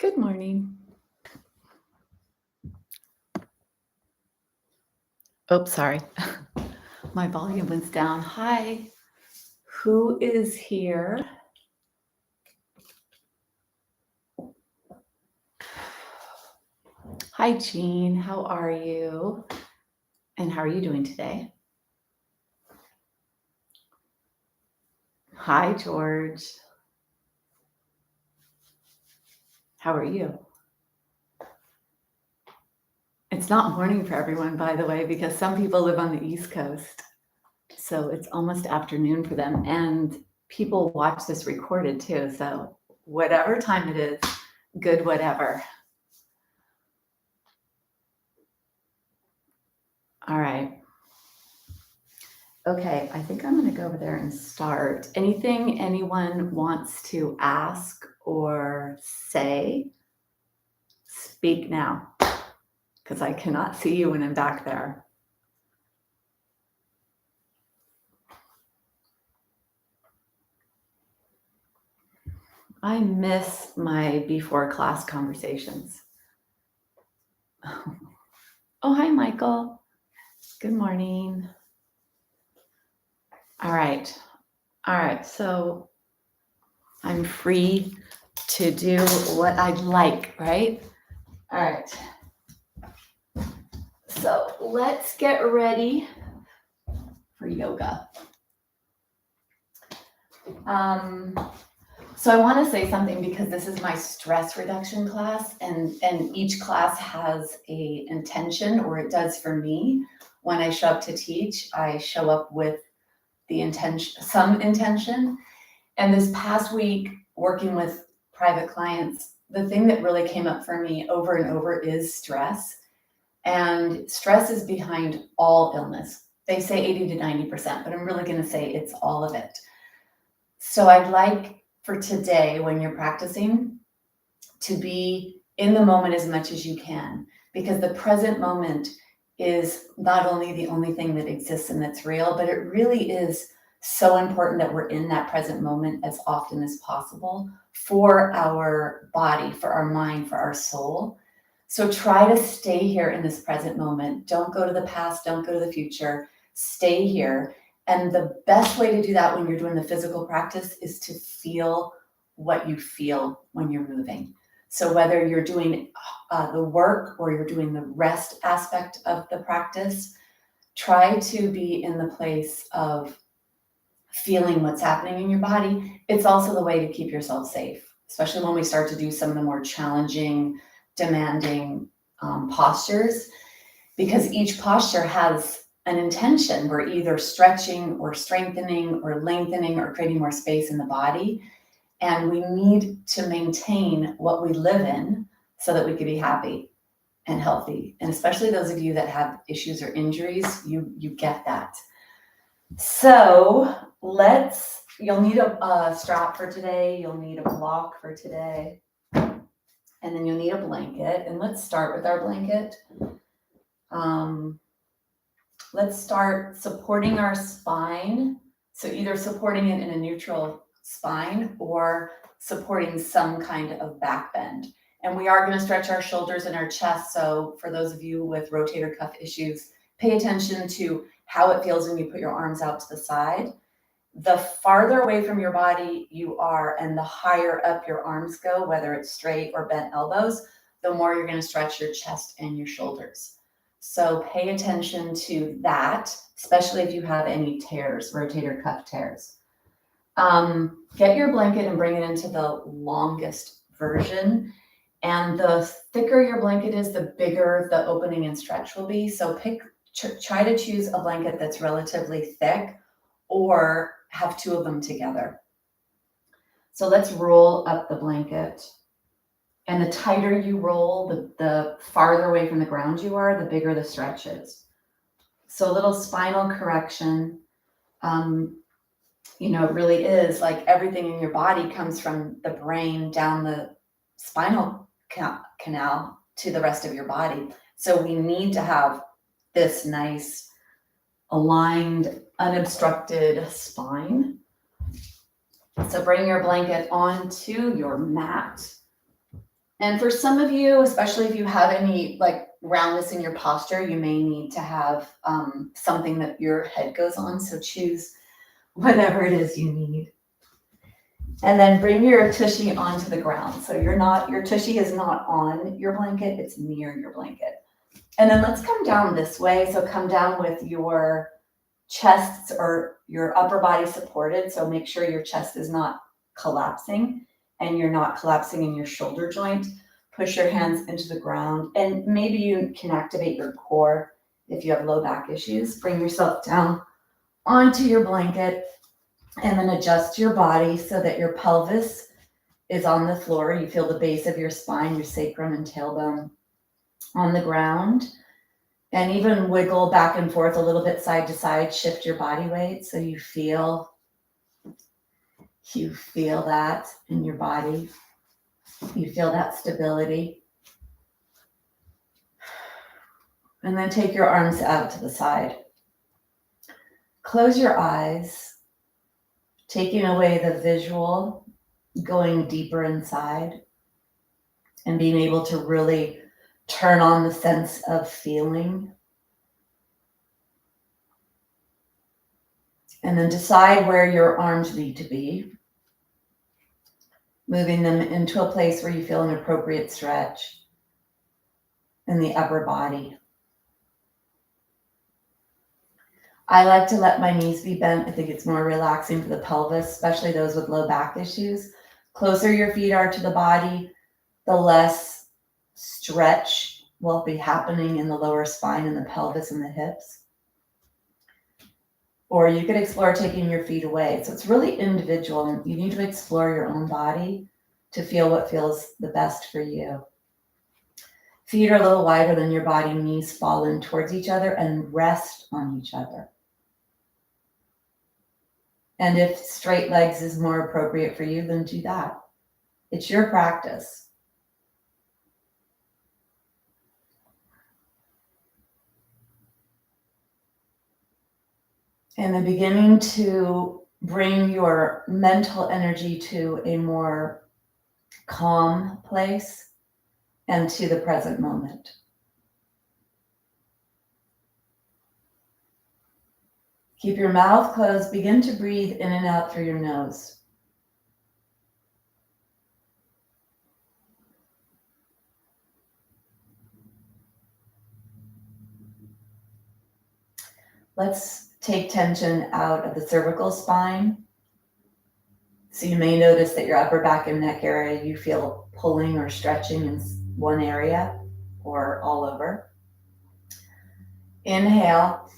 Good morning. Oops, sorry. My volume was down. Hi. Who is here? Hi, Jean. How are you? And how are you doing today? Hi, George. How are you? It's not morning for everyone, by the way, because some people live on the East Coast. So it's almost afternoon for them. And people watch this recorded too. So whatever time it is, good whatever. All right. Okay, I think I'm going to go over there and start. Anything anyone wants to ask or say, speak now, because I cannot see you when I'm back there. I miss my before class conversations. Oh, hi, Michael. Good morning. All right. So I'm free to do what I'd like, right? All right. So let's get ready for yoga. So I want to say something because this is my stress reduction class, and each class has a intention, or it does for me. When I show up to teach, I show up with the intention, some intention. And this past week, working with private clients, the thing that really came up for me over and over is stress. And stress is behind all illness. They say 80 to 90%, but I'm really going to say it's all of it. So I'd like for today, when you're practicing, to be in the moment as much as you can, because the present moment is not only the only thing that exists and that's real, but it really is so important that we're in that present moment as often as possible for our body, for our mind, for our soul. So try to stay here in this present moment. Don't go to the past, don't go to the future, stay here. And the best way to do that when you're doing the physical practice is to feel what you feel when you're moving. So whether you're doing the work or you're doing the rest aspect of the practice, try to be in the place of feeling what's happening in your body. It's also the way to keep yourself safe, especially when we start to do some of the more challenging, demanding postures, because each posture has an intention. We're either stretching or strengthening or lengthening or creating more space in the body. And we need to maintain what we live in so that we can be happy and healthy. And especially those of you that have issues or injuries, you get that. So you'll need a strap for today. You'll need a block for today. And then you'll need a blanket. And let's start with our blanket. Let's start supporting our spine. So either supporting it in a neutral spine or supporting some kind of back bend. And we are going to stretch our shoulders and our chest. So for those of you with rotator cuff issues, pay attention to how it feels when you put your arms out to the side. The farther away from your body you are and the higher up your arms go, whether it's straight or bent elbows, the more you're going to stretch your chest and your shoulders. So pay attention to that, especially if you have any tears, rotator cuff tears. Get your blanket and bring it into the longest version. And the thicker your blanket is, the bigger the opening and stretch will be. So try to choose a blanket that's relatively thick or have two of them together. So let's roll up the blanket. And the tighter you roll, the farther away from the ground you are, the bigger the stretch is. So a little spinal correction. It really is like everything in your body comes from the brain down the spinal canal to the rest of your body. So we need to have this nice, aligned, unobstructed spine. So bring your blanket onto your mat And for some of you, especially if you have any like roundness in your posture, you may need to have something that your head goes on. So choose whatever it is you need. And then bring your tushy onto the ground. So your tushy is not on your blanket, it's near your blanket. And then let's come down this way. So come down with your chests or your upper body supported. So make sure your chest is not collapsing and you're not collapsing in your shoulder joint. Push your hands into the ground and maybe you can activate your core if you have low back issues. Bring yourself down onto your blanket and then adjust your body so that your pelvis is on the floor. You feel the base of your spine, your sacrum and tailbone on the ground. And even wiggle back and forth a little bit side to side, shift your body weight so you feel that in your body. You feel that stability. And then take your arms out to the side. Close your eyes, taking away the visual, going deeper inside, and being able to really turn on the sense of feeling. And then decide where your arms need to be, moving them into a place where you feel an appropriate stretch in the upper body. I like to let my knees be bent. I think it's more relaxing for the pelvis, especially those with low back issues. Closer your feet are to the body, the less stretch will be happening in the lower spine and the pelvis and the hips. Or you could explore taking your feet away. So it's really individual and you need to explore your own body to feel what feels the best for you. Feet are a little wider than your body, knees fall in towards each other and rest on each other. And if straight legs is more appropriate for you, then do that. It's your practice. And then beginning to bring your mental energy to a more calm place and to the present moment. Keep your mouth closed. Begin to breathe in and out through your nose. Let's take tension out of the cervical spine. So you may notice that your upper back and neck area, you feel pulling or stretching in one area or all over. Inhale.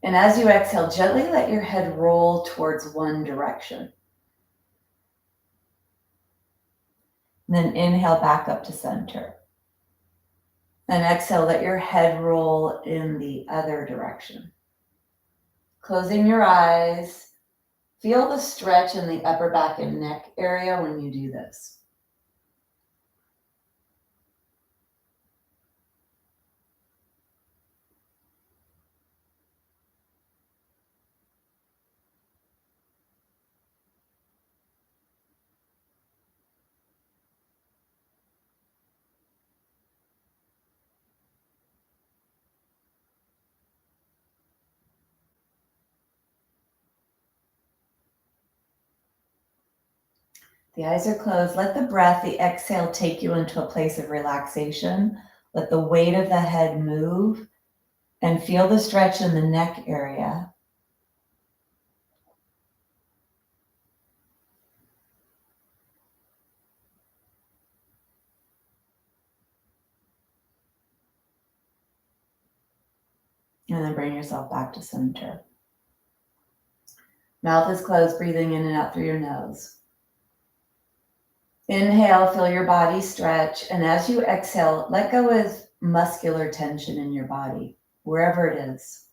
And as you exhale, gently let your head roll towards one direction. And then inhale back up to center. And exhale, let your head roll in the other direction. Closing your eyes. Feel the stretch in the upper back and neck area when you do this. The eyes are closed. Let the breath, the exhale, take you into a place of relaxation. Let the weight of the head move and feel the stretch in the neck area. And then bring yourself back to center. Mouth is closed, breathing in and out through your nose. Inhale, feel your body stretch. And as you exhale, let go of muscular tension in your body, wherever it is.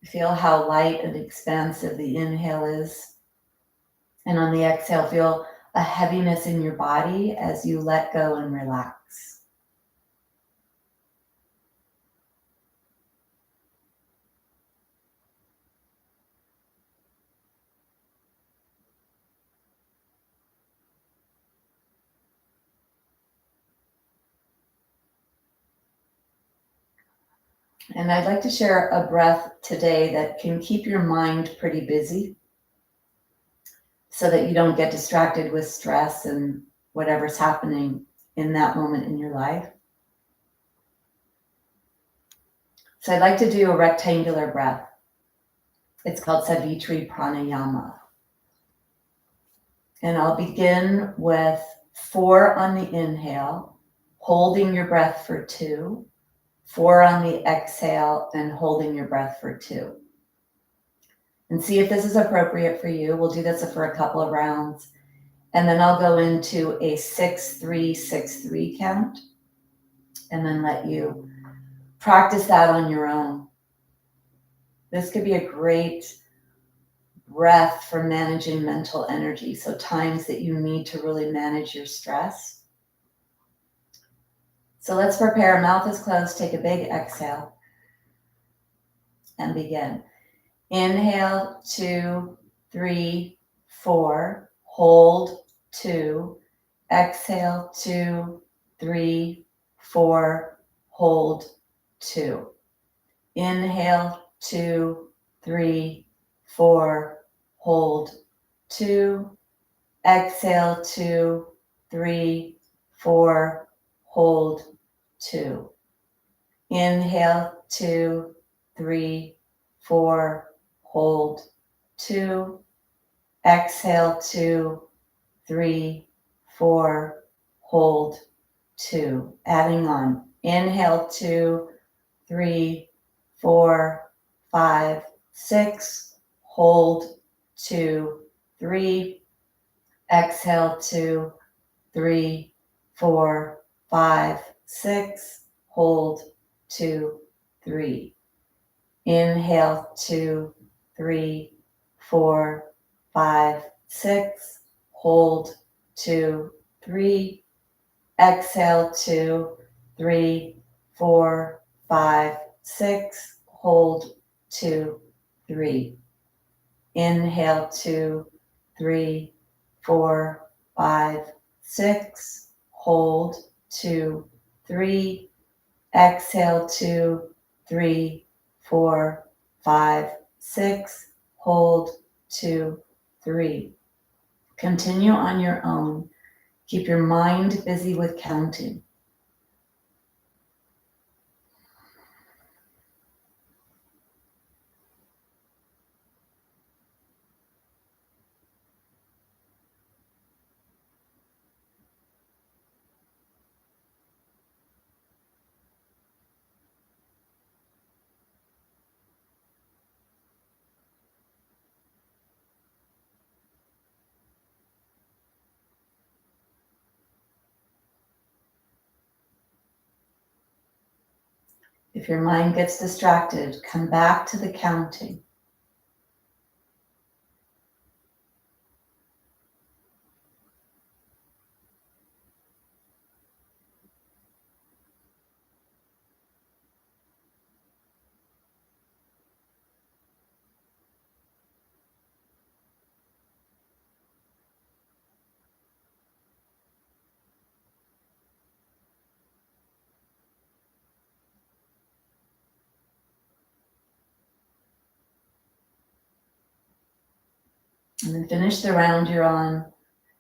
Feel how light and expansive the inhale is. And on the exhale, feel a heaviness in your body as you let go and relax. And I'd like to share a breath today that can keep your mind pretty busy so that you don't get distracted with stress and whatever's happening in that moment in your life. So I'd like to do a rectangular breath. It's called Savitri Pranayama. And I'll begin with 4 on the inhale, holding your breath for 2, 4 on the exhale, and holding your breath for 2. And see if this is appropriate for you. We'll do this for a couple of rounds. And then I'll go into a 6-3-6-3 count and then let you practice that on your own. This could be a great breath for managing mental energy. So times that you need to really manage your stress. So let's prepare. Mouth is closed. Take a big exhale and begin. Inhale, 2, 3, 4. Hold, 2. Exhale, 2, 3, 4. Hold, 2. Inhale, 2, 3, 4. Hold, 2. Exhale, 2, 3, 4. Hold, 2. Inhale, 2, 3, 4. Hold, 2. Exhale, 2, 3, 4. Hold, 2. Adding on. Inhale, 2, 3, 4, 5, 6. Hold, 2, 3. Exhale, 2, 3, 4, 5, 6. Hold, 2, 3. Inhale, 2, 3, 4, 5, 6. Hold, 2, 3. Exhale, 2, 3, 4, 5, 6. Hold, 2, 3. Inhale, 2, 3, 4, 5, 6. Hold, 2, 3. Exhale, 2, 3, 4, 5, 6. Hold, 2, 3. Continue on your own. Keep your mind busy with counting. If your mind gets distracted, come back to the counting. And then finish the round you're on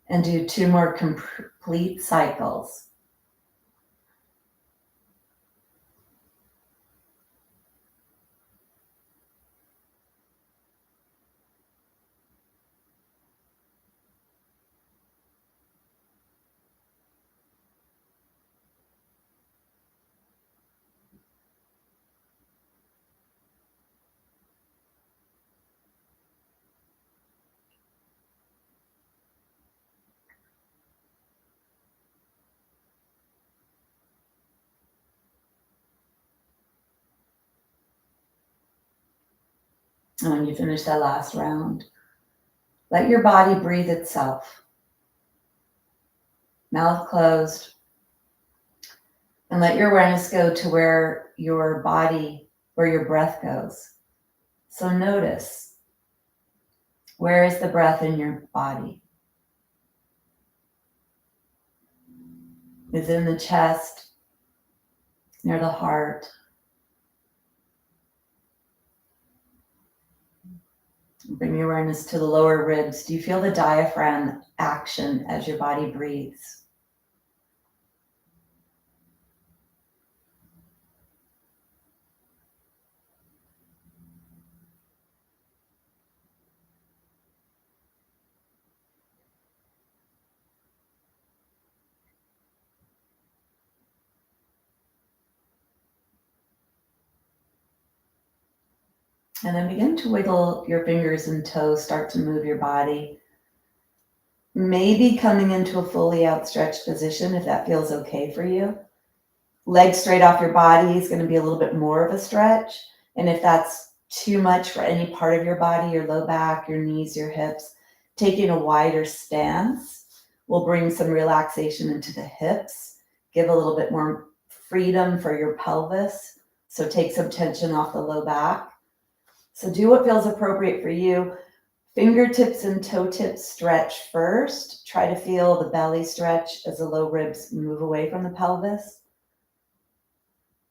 and do 2 more complete cycles. And when you finish that last round, let your body breathe itself. Mouth closed. And let your awareness go to where your body, where your breath goes. So notice, where is the breath in your body? Is it in the chest, near the heart, Bring your awareness to the lower ribs. Do you feel the diaphragm action as your body breathes? And then begin to wiggle your fingers and toes, start to move your body. Maybe coming into a fully outstretched position if that feels okay for you. Legs straight off your body is going to be a little bit more of a stretch. And if that's too much for any part of your body, your low back, your knees, your hips, taking a wider stance will bring some relaxation into the hips, give a little bit more freedom for your pelvis. So take some tension off the low back. So do what feels appropriate for you. Fingertips and toe tips stretch first. Try to feel the belly stretch as the low ribs move away from the pelvis.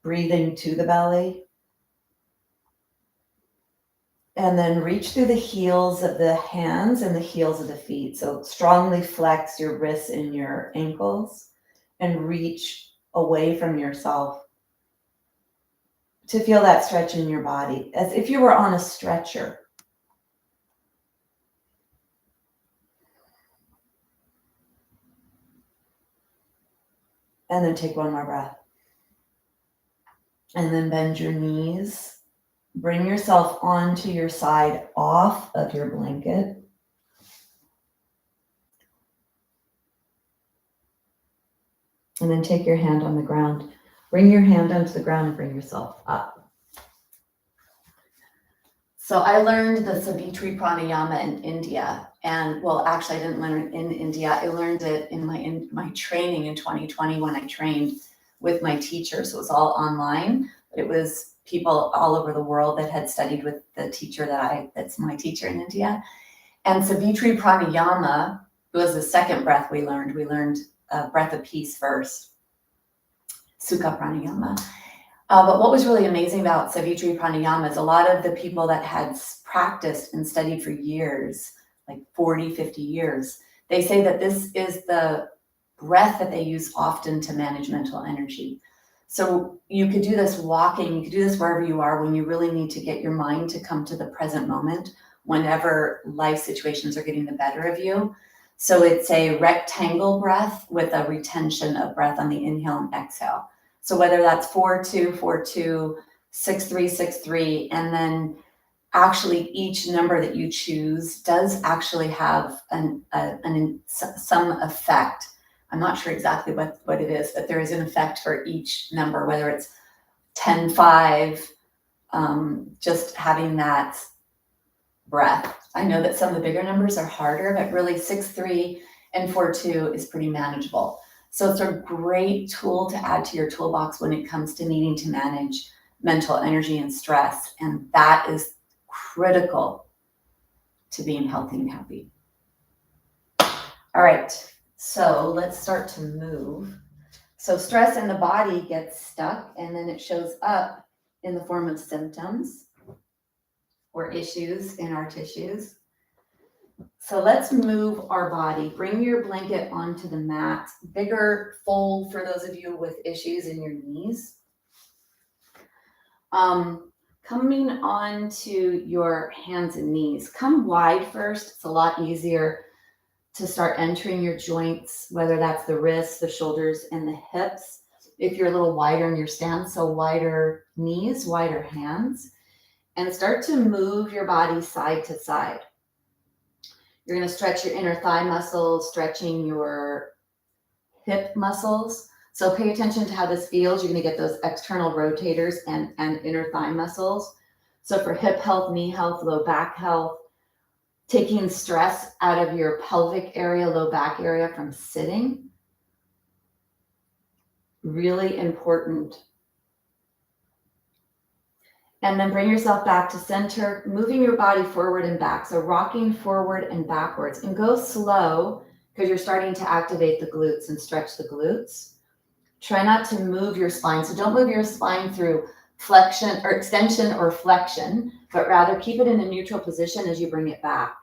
Breathing to the belly. And then reach through the heels of the hands and the heels of the feet. So strongly flex your wrists and your ankles and reach away from yourself to feel that stretch in your body as if you were on a stretcher. And then take one more breath. And then bend your knees. Bring yourself onto your side off of your blanket. And then take your hand on the ground. Bring your hand onto the ground and bring yourself up. So I learned the Savitri Pranayama in India. And well, actually, I didn't learn it in India. I learned it in my training in 2020 when I trained with my teacher. So it was all online. But it was people all over the world that had studied with the teacher that's my teacher in India. And Savitri Pranayama was the second breath we learned. We learned breath of peace first, Sukha Pranayama. But what was really amazing about Savitri Pranayama is a lot of the people that had practiced and studied for years, like 40, 50 years, they say that this is the breath that they use often to manage mental energy. So you could do this walking, you could do this wherever you are when you really need to get your mind to come to the present moment whenever life situations are getting the better of you. So it's a rectangle breath with a retention of breath on the inhale and exhale. So whether that's 4-2, 4-2, 6-3, 6-3, and then actually each number that you choose does actually have some effect. I'm not sure exactly what it is, but there is an effect for each number, whether it's 10-5, just having that breath. I know that some of the bigger numbers are harder, but really 6-3 and 4-2 is pretty manageable. So it's a great tool to add to your toolbox when it comes to needing to manage mental energy and stress. And that is critical to being healthy and happy. All right, so let's start to move. So stress in the body gets stuck and then it shows up in the form of symptoms or issues in our tissues. So let's move our body. Bring your blanket onto the mat. Bigger fold for those of you with issues in your knees. Coming onto your hands and knees. Come wide first. It's a lot easier to start entering your joints, whether that's the wrists, the shoulders, and the hips. If you're a little wider in your stance, so wider knees, wider hands. And start to move your body side to side. You're going to stretch your inner thigh muscles, stretching your hip muscles. So pay attention to how this feels. You're going to get those external rotators and inner thigh muscles. So for hip health, knee health, low back health, taking stress out of your pelvic area, low back area from sitting. Really important. And then bring yourself back to center, moving your body forward and back. So rocking forward and backwards, and go slow because you're starting to activate the glutes and stretch the glutes. Try not to move your spine. So don't move your spine through flexion or extension or flexion, but rather keep it in a neutral position as you bring it back.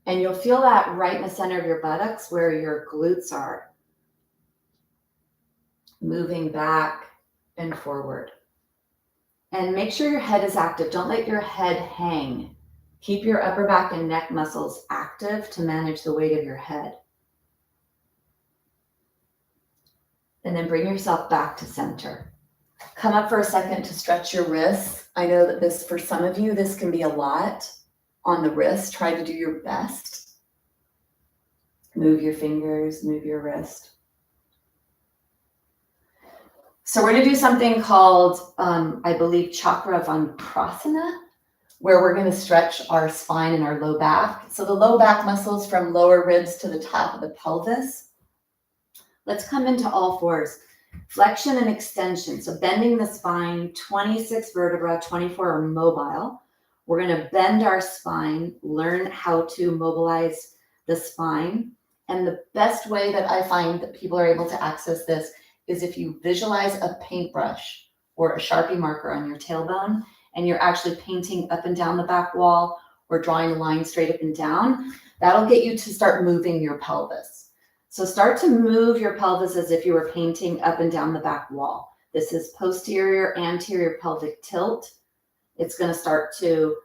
And you'll feel that right in the center of your buttocks where your glutes are. Moving back and forward. And make sure your head is active. Don't let your head hang. Keep your upper back and neck muscles active to manage the weight of your head. And then bring yourself back to center. Come up for a second to stretch your wrists. I know that this, for some of you, this can be a lot on the wrist. Try to do your best. Move your fingers, move your wrist. So we're going to do something called, I believe, Chakravankrasana, where we're going to stretch our spine and our low back. So the low back muscles from lower ribs to the top of the pelvis. Let's come into all fours. Flexion and extension. So bending the spine, 26 vertebrae, 24 are mobile. We're going to bend our spine, learn how to mobilize the spine. And the best way that I find that people are able to access this is if you visualize a paintbrush or a Sharpie marker on your tailbone, and you're actually painting up and down the back wall or drawing a line straight up and down. That'll get you to start moving your pelvis. So start to move your pelvis as if you were painting up and down the back wall. This is posterior, anterior pelvic tilt. It's going to start to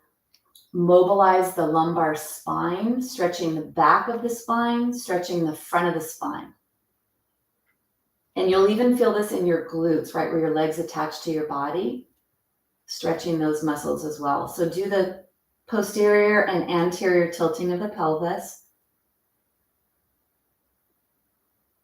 mobilize the lumbar spine, stretching the back of the spine, stretching the front of the spine. And you'll even feel this in your glutes, right where your legs attach to your body, stretching those muscles as well. So do the posterior and anterior tilting of the pelvis.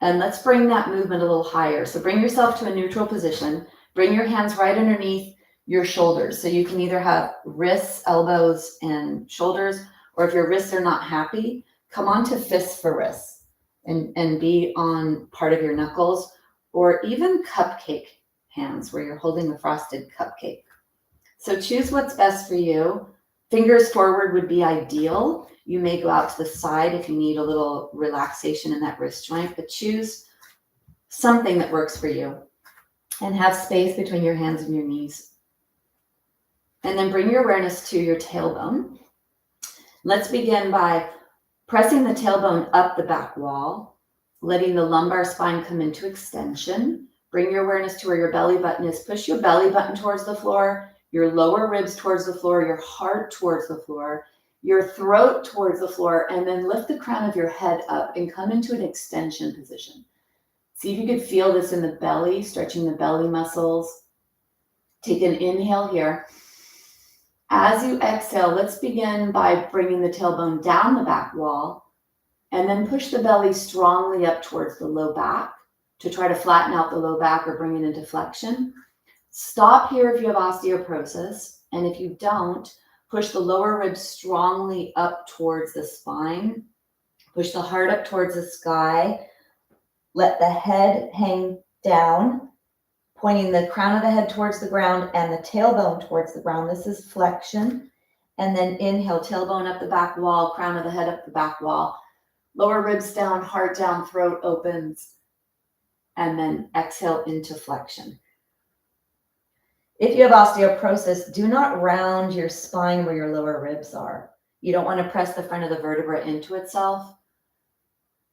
And let's bring that movement a little higher. So bring yourself to a neutral position. Bring your hands right underneath your shoulders. So you can either have wrists, elbows, and shoulders, or if your wrists are not happy, come on to fists for wrists and be on part of your knuckles, or even cupcake hands where you're holding the frosted cupcake. So choose what's best for you. Fingers forward would be ideal. You may go out to the side if you need a little relaxation in that wrist joint, but choose something that works for you and have space between your hands and your knees. And then bring your awareness to your tailbone. Let's begin by pressing the tailbone up the back wall, letting the lumbar spine come into extension. Bring your awareness to where your belly button is. Push your belly button towards the floor, your lower ribs towards the floor, your heart towards the floor, your throat towards the floor, and then lift the crown of your head up and come into an extension position. See if you could feel this in the belly, stretching the belly muscles. Take an inhale here. As you exhale, let's begin by bringing the tailbone down the back wall and then push the belly strongly up towards the low back to try to flatten out the low back or bring it into flexion. Stop here if you have osteoporosis, and if you don't, push the lower ribs strongly up towards the spine. Push the heart up towards the sky. Let the head hang down, pointing the crown of the head towards the ground and the tailbone towards the ground. This is flexion. And then inhale, tailbone up the back wall, crown of the head up the back wall. Lower ribs down, heart down, throat opens. And then exhale into flexion. If you have osteoporosis, do not round your spine where your lower ribs are. You don't want to press the front of the vertebra into itself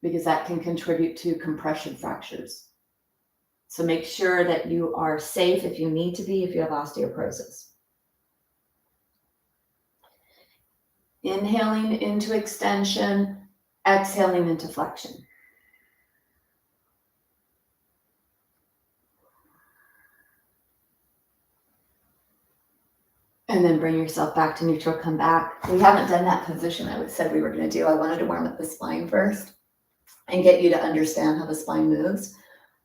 because that can contribute to compression fractures. So make sure that you are safe if you need to be, if you have osteoporosis. Inhaling into extension, exhaling into flexion. And then bring yourself back to neutral, come back. We haven't done that position I said we were going to do. I wanted to warm up the spine first and get you to understand how the spine moves.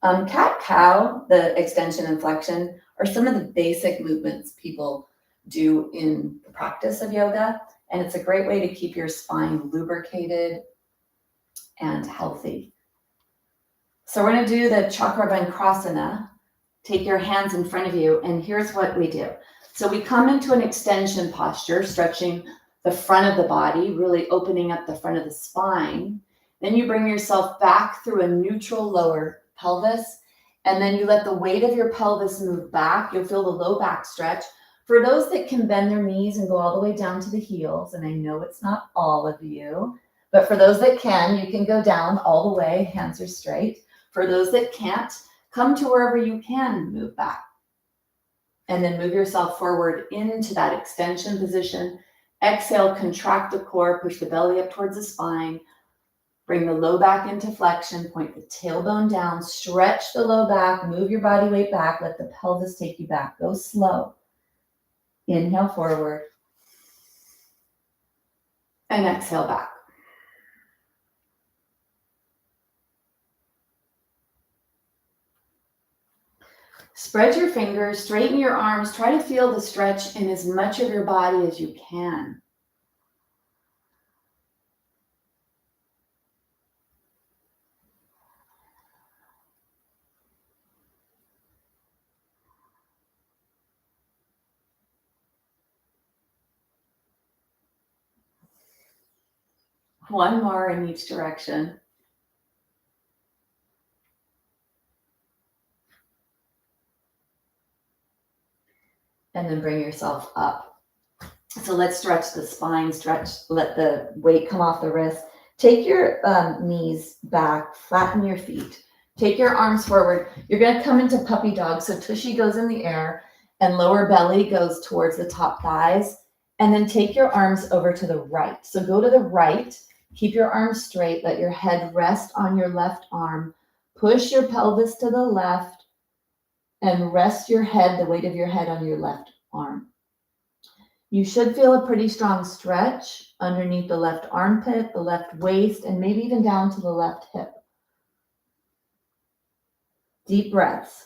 Cat-cow, the extension and flexion, are some of the basic movements people do in the practice of yoga. And it's a great way to keep your spine lubricated and healthy. So we're going to do the Chakravankrasana. Take your hands in front of you, and here's what we do. So we come into an extension posture, stretching the front of the body, really opening up the front of the spine. Then you bring yourself back through a neutral lower pelvis And then you let the weight of your pelvis move back. You'll feel the low back stretch. For those that can bend their knees and go all the way down to the heels, and I know it's not all of you, but for those that can, you can go down all the way, hands are straight. For those that can't, come to wherever you can move back. And then move yourself forward into that extension position. Exhale, contract the core, push the belly up towards the spine. Bring the low back into flexion, point the tailbone down, stretch the low back, move your body weight back, let the pelvis take you back. Go slow. Inhale forward. And exhale back. Spread your fingers, straighten your arms, try to feel the stretch in as much of your body as you can. One more in each direction. And then bring yourself up. So let's stretch the spine, let the weight come off the wrist. Take your knees back, flatten your feet. Take your arms forward. You're gonna come into puppy dog. So tushy goes in the air and lower belly goes towards the top thighs. And then take your arms over to the right. So go to the right, keep your arms straight, let your head rest on your left arm. Push your pelvis to the left and rest your head, the weight of your head on your left arm. You should feel a pretty strong stretch underneath the left armpit, the left waist, and maybe even down to the left hip. Deep breaths.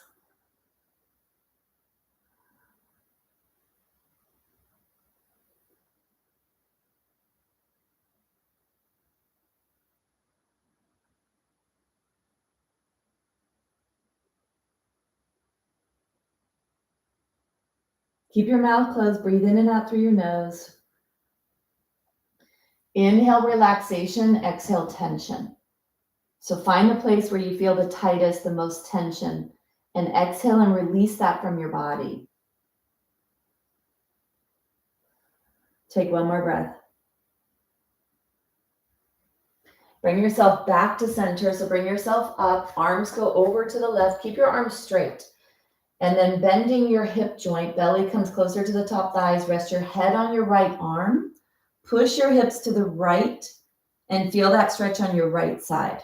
Keep your mouth closed, breathe in and out through your nose. Inhale, relaxation, exhale, tension. So find the place where you feel the tightest, the most tension, and exhale and release that from your body. Take one more breath. Bring yourself back to center. So bring yourself up, arms go over to the left, keep your arms straight. And then bending your hip joint, belly comes closer to the top thighs, rest your head on your right arm, push your hips to the right, and feel that stretch on your right side.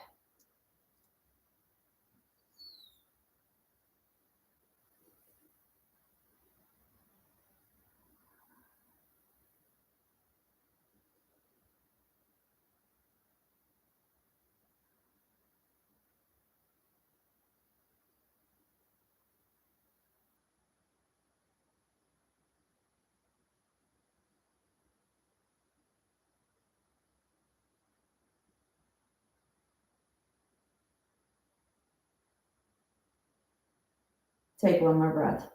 Take one more breath.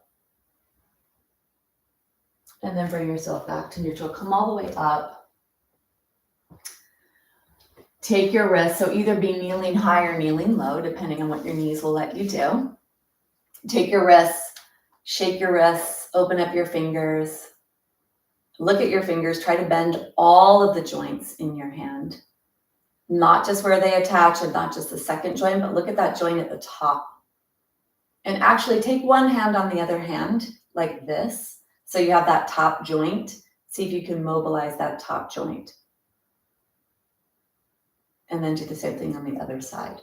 And then bring yourself back to neutral. Come all the way up. Take your wrists, so either be kneeling high or kneeling low, depending on what your knees will let you do. Take your wrists, shake your wrists, open up your fingers. Look at your fingers, try to bend all of the joints in your hand. Not just where they attach and not just the second joint, but look at that joint at the top. And actually take one hand on the other hand, like this. So you have that top joint. See if you can mobilize that top joint. And then do the same thing on the other side.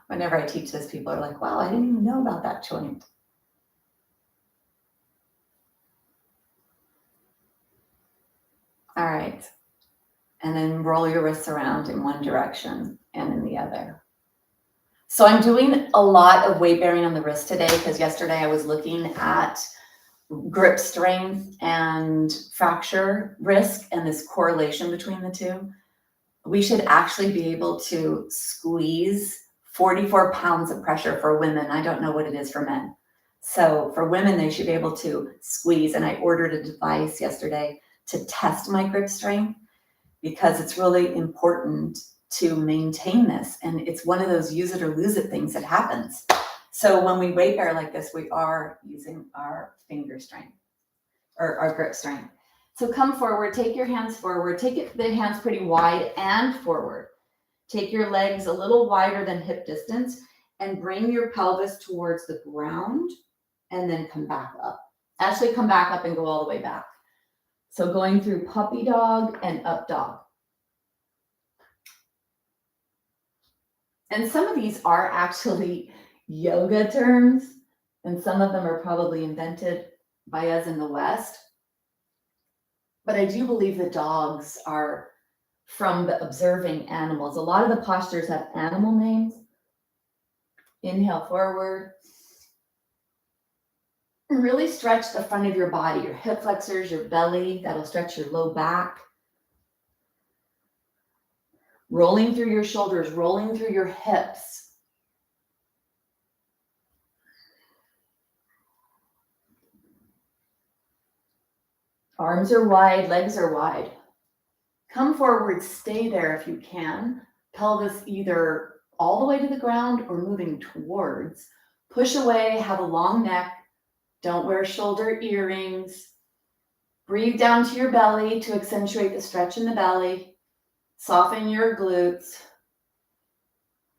Whenever I teach this, people are like, wow, I didn't even know about that joint. All right. And then roll your wrists around in one direction and in the other. So I'm doing a lot of weight bearing on the wrist today because yesterday I was looking at grip strength and fracture risk and this correlation between the two. We should actually be able to squeeze 44 pounds of pressure for women. I don't know what it is for men. So for women, they should be able to squeeze. And I ordered a device yesterday to test my grip strength because it's really important to maintain this. And it's one of those use it or lose it things that happens. So when we weight bear like this, we are using our finger strength or our grip strength. So come forward, take your hands forward, the hands pretty wide and forward. Take your legs a little wider than hip distance and bring your pelvis towards the ground and then come back up. Actually come back up and go all the way back. So going through puppy dog and up dog. And some of these are actually yoga terms, and some of them are probably invented by us in the West. But I do believe the dogs are from the observing animals. A lot of the postures have animal names. Inhale forward. And really stretch the front of your body, your hip flexors, your belly. That'll stretch your low back. Rolling through your shoulders, rolling through your hips. Arms are wide, legs are wide. Come forward, stay there if you can. Pelvis either all the way to the ground or moving towards. Push away, have a long neck. Don't wear shoulder earrings. Breathe down to your belly to accentuate the stretch in the belly. Soften your glutes.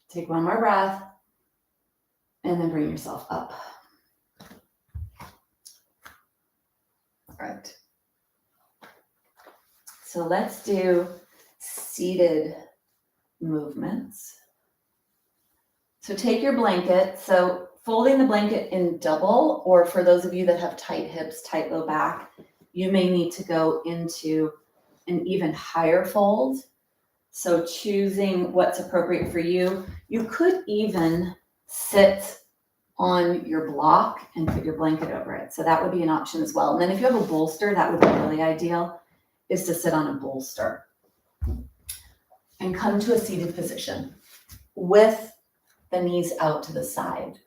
Take one more breath. And then bring yourself up. All right. So let's do seated movements. So take your blanket. So folding the blanket in double, or for those of you that have tight hips, tight low back, you may need to go into an even higher fold. So choosing what's appropriate for you. You could even sit on your block and put your blanket over it. So that would be an option as well. And then if you have a bolster, that would be really ideal, is to sit on a bolster and come to a seated position with the knees out to the side.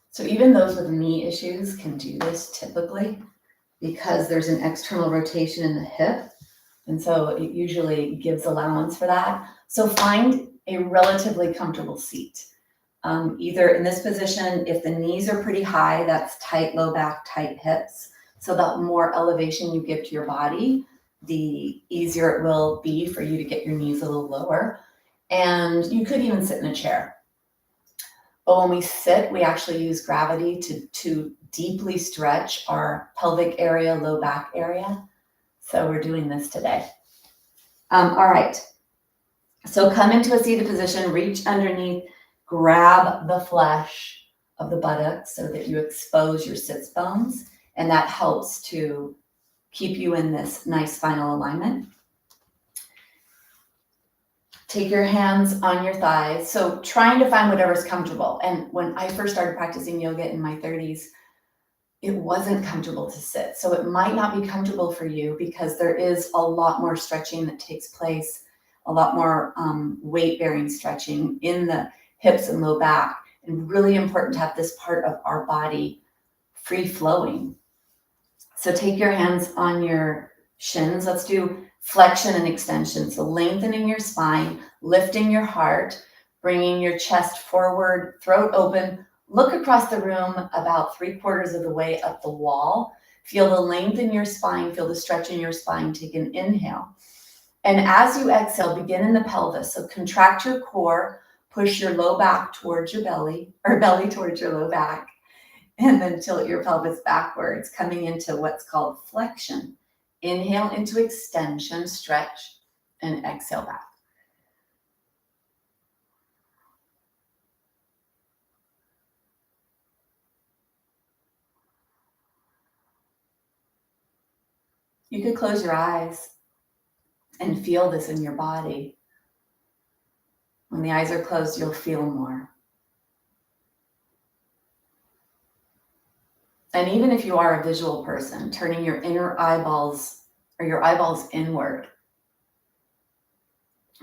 So even those with knee issues can do this typically because there's an external rotation in the hip. And so it usually gives allowance for that. So find a relatively comfortable seat. Either in this position, if the knees are pretty high, that's tight low back, tight hips. So the more elevation you give to your body, the easier it will be for you to get your knees a little lower. And you could even sit in a chair. But when we sit, we actually use gravity to deeply stretch our pelvic area, low back area. So we're doing this today. All right. So come into a seated position, reach underneath, grab the flesh of the buttocks so that you expose your sits bones, and that helps to keep you in this nice spinal alignment. Take your hands on your thighs. So trying to find whatever's comfortable. And when I first started practicing yoga in my 30s, it wasn't comfortable to sit. So it might not be comfortable for you because there is a lot more stretching that takes place, a lot more weight-bearing stretching in the hips and low back, and really important to have this part of our body free-flowing. So take your hands on your shins. Let's do flexion and extension. So lengthening your spine, lifting your heart, bringing your chest forward, throat open. Look across the room about 3/4 of the way up the wall. Feel the length in your spine, feel the stretch in your spine. Take an inhale. And as you exhale, begin in the pelvis. So contract your core, push your low back towards your belly, or belly towards your low back, and then tilt your pelvis backwards, coming into what's called flexion. Inhale into extension, stretch, and exhale back. You could close your eyes and feel this in your body. When the eyes are closed, you'll feel more. And even if you are a visual person, turning your inner eyeballs or your eyeballs inward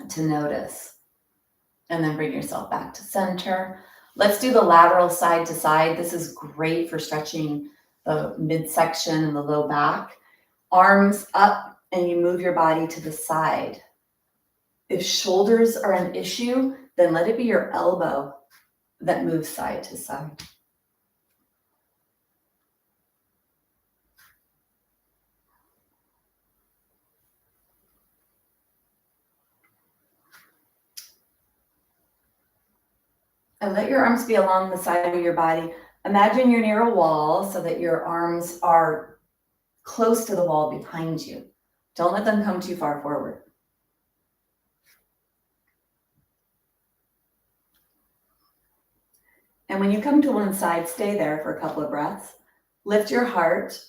to notice, and then bring yourself back to center. Let's do the lateral side to side. This is great for stretching the midsection and the low back. Arms up and you move your body to the side. If shoulders are an issue, then let it be your elbow that moves side to side. And let your arms be along the side of your body. Imagine you're near a wall so that your arms are close to the wall behind you. Don't let them come too far forward. And when you come to one side, stay there for a couple of breaths. Lift your heart.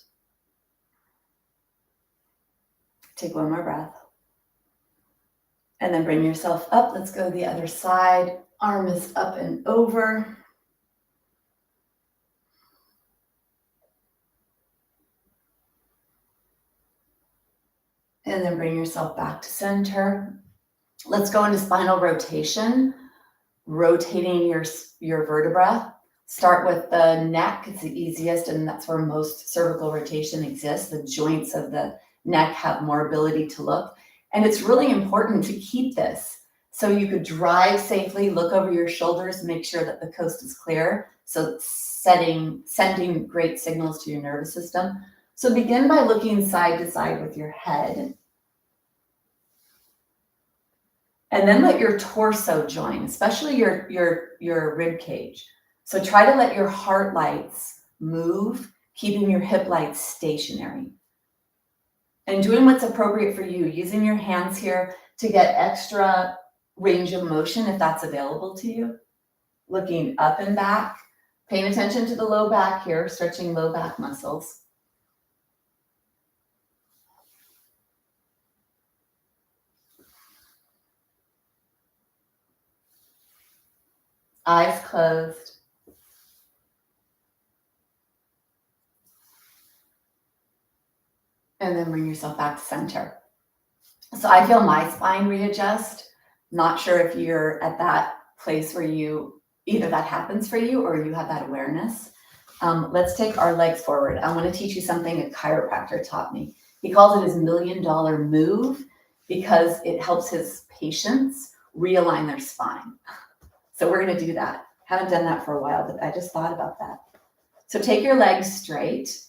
Take one more breath. And then bring yourself up. Let's go to the other side. Arm is up and over. And then bring yourself back to center. Let's go into spinal rotation, rotating your vertebra. Start with the neck. It's the easiest, and that's where most cervical rotation exists. The joints of the neck have more ability to look. And it's really important to keep this. So you could drive safely, look over your shoulders, make sure that the coast is clear. So sending great signals to your nervous system. So begin by looking side to side with your head. And then let your torso join, especially your rib cage. So try to let your heart lights move, keeping your hip lights stationary. And doing what's appropriate for you, using your hands here to get extra range of motion if that's available to you. Looking up and back, paying attention to the low back here, stretching low back muscles. Eyes closed. And then bring yourself back to center. So I feel my spine readjust. Not sure if you're at that place where either that happens for you or you have that awareness. Let's take our legs forward. I want to teach you something a chiropractor taught me. He calls it his $1 million move because it helps his patients realign their spine. So we're going to do that. Haven't done that for a while, but I just thought about that. So take your legs straight,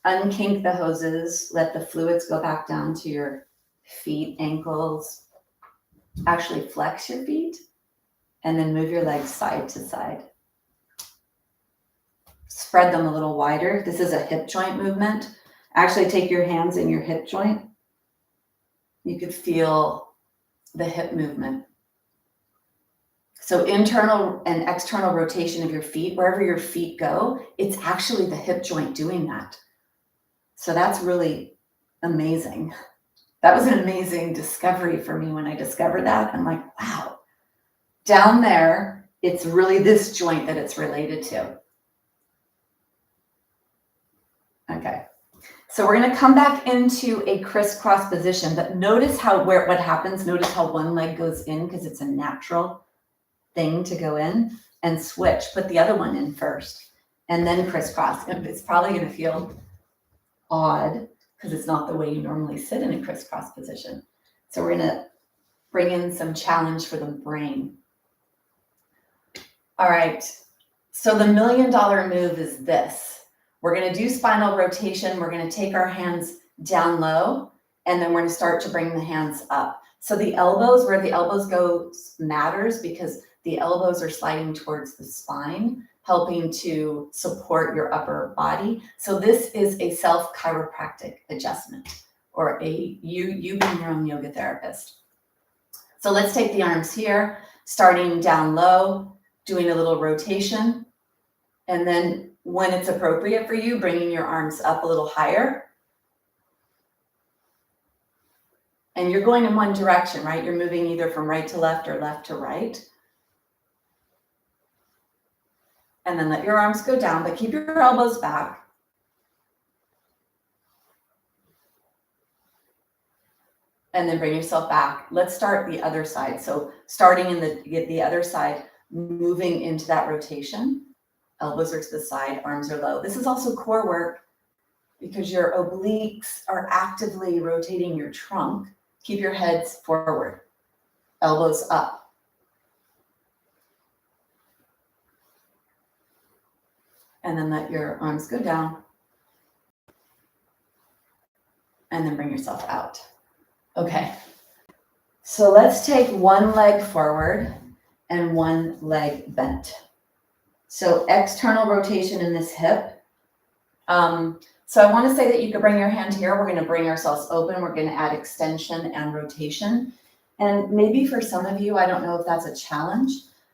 unkink the hoses, let the fluids go back down to your feet, ankles. Actually flex your feet and then move your legs side to side. Spread them a little wider. This is a hip joint movement. Actually take your hands in your hip joint. You could feel the hip movement. So internal and external rotation of your feet, wherever your feet go, it's actually the hip joint doing that. So that's really amazing. That was an amazing discovery for me when I discovered that. I'm like, wow, down there, it's really this joint that it's related to. Okay, so we're going to come back into a crisscross position, but notice what happens. Notice how one leg goes in because it's a natural thing to go in, and switch. Put the other one in first, and then crisscross. And it's probably going to feel odd because it's not the way you normally sit in a crisscross position. So we're going to bring in some challenge for the brain. All right. So the $1 million move is this. We're going to do spinal rotation. We're going to take our hands down low, and then we're going to start to bring the hands up. So the elbows, where the elbows go matters because the elbows are sliding towards the spine, helping to support your upper body. So this is a self-chiropractic adjustment, or you being your own yoga therapist. So let's take the arms here, starting down low, doing a little rotation. And then when it's appropriate for you, bringing your arms up a little higher. And you're going in one direction, right? You're moving either from right to left or left to right. And then let your arms go down, but keep your elbows back. And then bring yourself back. Let's start the other side. So starting in the other side, moving into that rotation. Elbows are to the side, arms are low. This is also core work. because your obliques are actively rotating your trunk. Keep your heads forward, elbows up. And then let your arms go down. And then bring yourself out. Okay. So let's take one leg forward and one leg bent. So external rotation in this hip. So I want to say that you could bring your hand here. We're going to bring ourselves open. We're going to add extension and rotation. And maybe for some of you, I don't know if that's a challenge,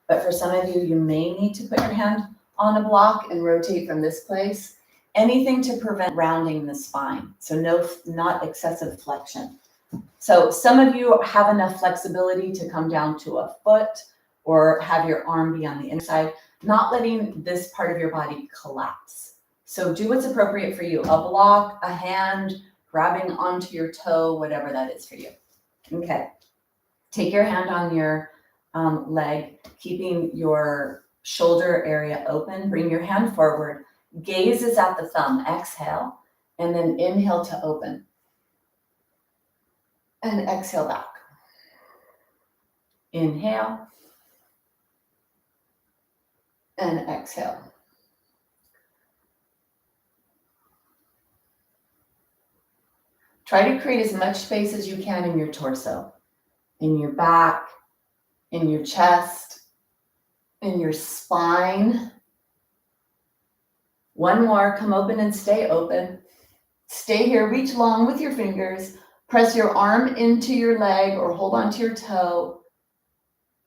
but for some of you, you may need to put your hand on a block and rotate from this place. Anything to prevent rounding the spine. So not excessive flexion. So some of you have enough flexibility to come down to a foot or have your arm be on the inside, not letting this part of your body collapse. So do what's appropriate for you. A block, a hand, grabbing onto your toe, whatever that is for you. Okay. Take your hand on your leg, keeping your shoulder area open. Bring your hand forward. Gaze is at the thumb. Exhale. And then inhale to open. And exhale back. Inhale. And exhale. Try to create as much space as you can in your torso, in your back, in your chest, in your spine. One more, come open and stay open. Stay here, reach long with your fingers. Press your arm into your leg or hold onto your toe.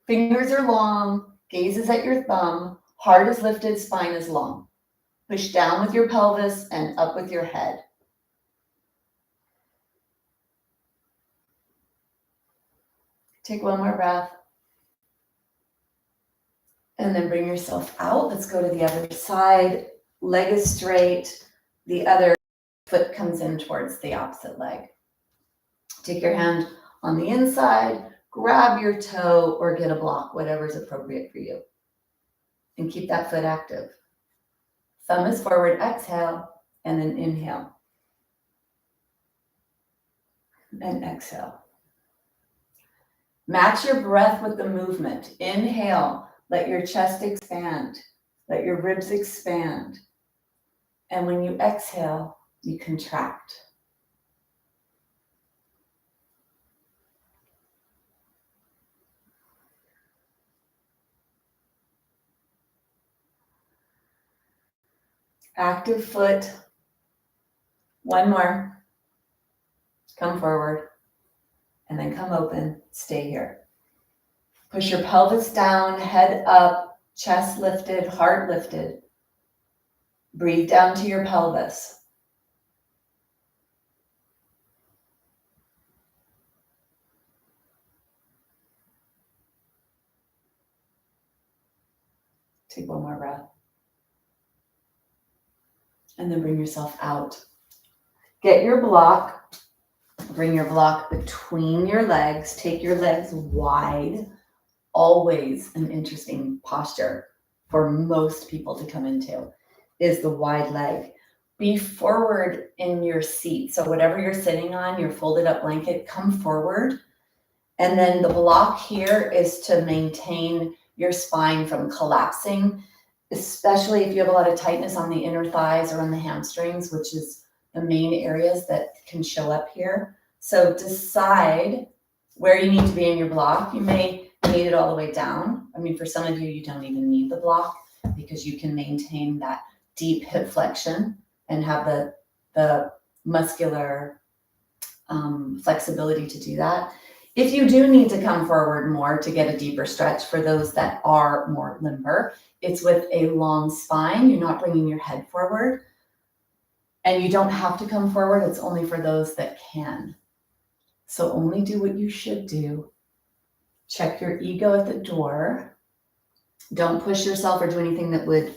Fingers are long, gaze is at your thumb, heart is lifted, spine is long. Push down with your pelvis and up with your head. Take one more breath. And then bring yourself out. Let's go to the other side. Leg is straight. The other foot comes in towards the opposite leg. Take your hand on the inside, grab your toe or get a block, whatever is appropriate for you. And keep that foot active. Thumb is forward, exhale, and then inhale. And exhale. Match your breath with the movement. Inhale, let your chest expand, let your ribs expand. And when you exhale, you contract. Active foot. One more. Come forward. And then come open. Stay here. Push your pelvis down, head up, chest lifted, heart lifted. Breathe down to your pelvis. Take one more breath. And then bring yourself out. Get your block. Bring your block between your legs. Take your legs wide. Always an interesting posture for most people to come into is the wide leg. Be forward in your seat. So whatever you're sitting on, your folded up blanket, come forward. And then the block here is to maintain your spine from collapsing, especially if you have a lot of tightness on the inner thighs or on the hamstrings, which is the main areas that can show up here. So decide where you need to be in your block. You may need it all the way down. I mean, for some of you, you don't even need the block because you can maintain that deep hip flexion and have the muscular flexibility to do that. If you do need to come forward more to get a deeper stretch, for those that are more limber, it's with a long spine. You're not bringing your head forward. And you don't have to come forward. It's only for those that can. So only do what you should do. Check your ego at the door. Don't push yourself or do anything that would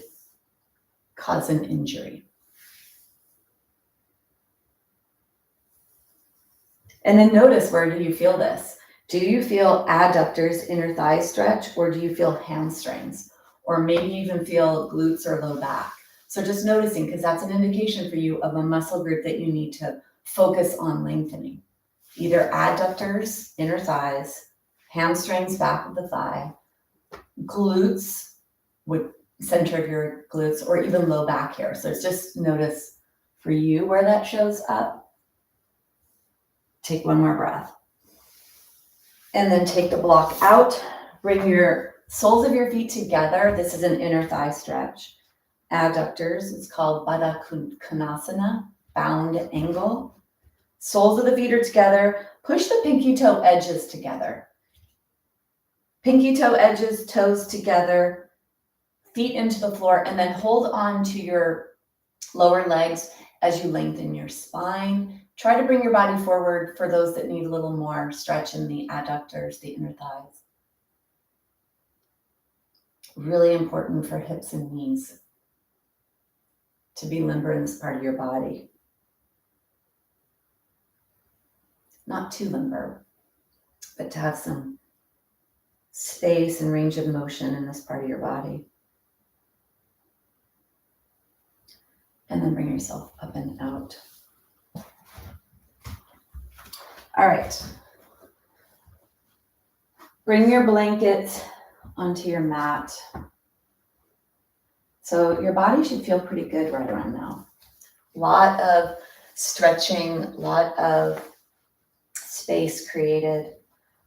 cause an injury. And then notice, where do you feel this? Do you feel adductors, inner thighs stretch, or do you feel hamstrings? Or maybe even feel glutes or low back? So just noticing, because that's an indication for you of a muscle group that you need to focus on lengthening. Either adductors, inner thighs, hamstrings, back of the thigh, glutes, with center of your glutes, or even low back here. So just notice for you where that shows up. Take one more breath. And then take the block out. Bring your soles of your feet together. This is an inner thigh stretch. Adductors, it's called Baddha Konasana, bound angle. Soles of the feet are together. Push the pinky toe edges together. Pinky toe edges, toes together, feet into the floor, and then hold on to your lower legs as you lengthen your spine. Try to bring your body forward for those that need a little more stretch in the adductors, the inner thighs. Really important for hips and knees to be limber in this part of your body. Not too limber, but to have some space and range of motion in this part of your body. And then bring yourself up and out. All right. Bring your blanket onto your mat. So your body should feel pretty good right around now. A lot of stretching, a lot of space created.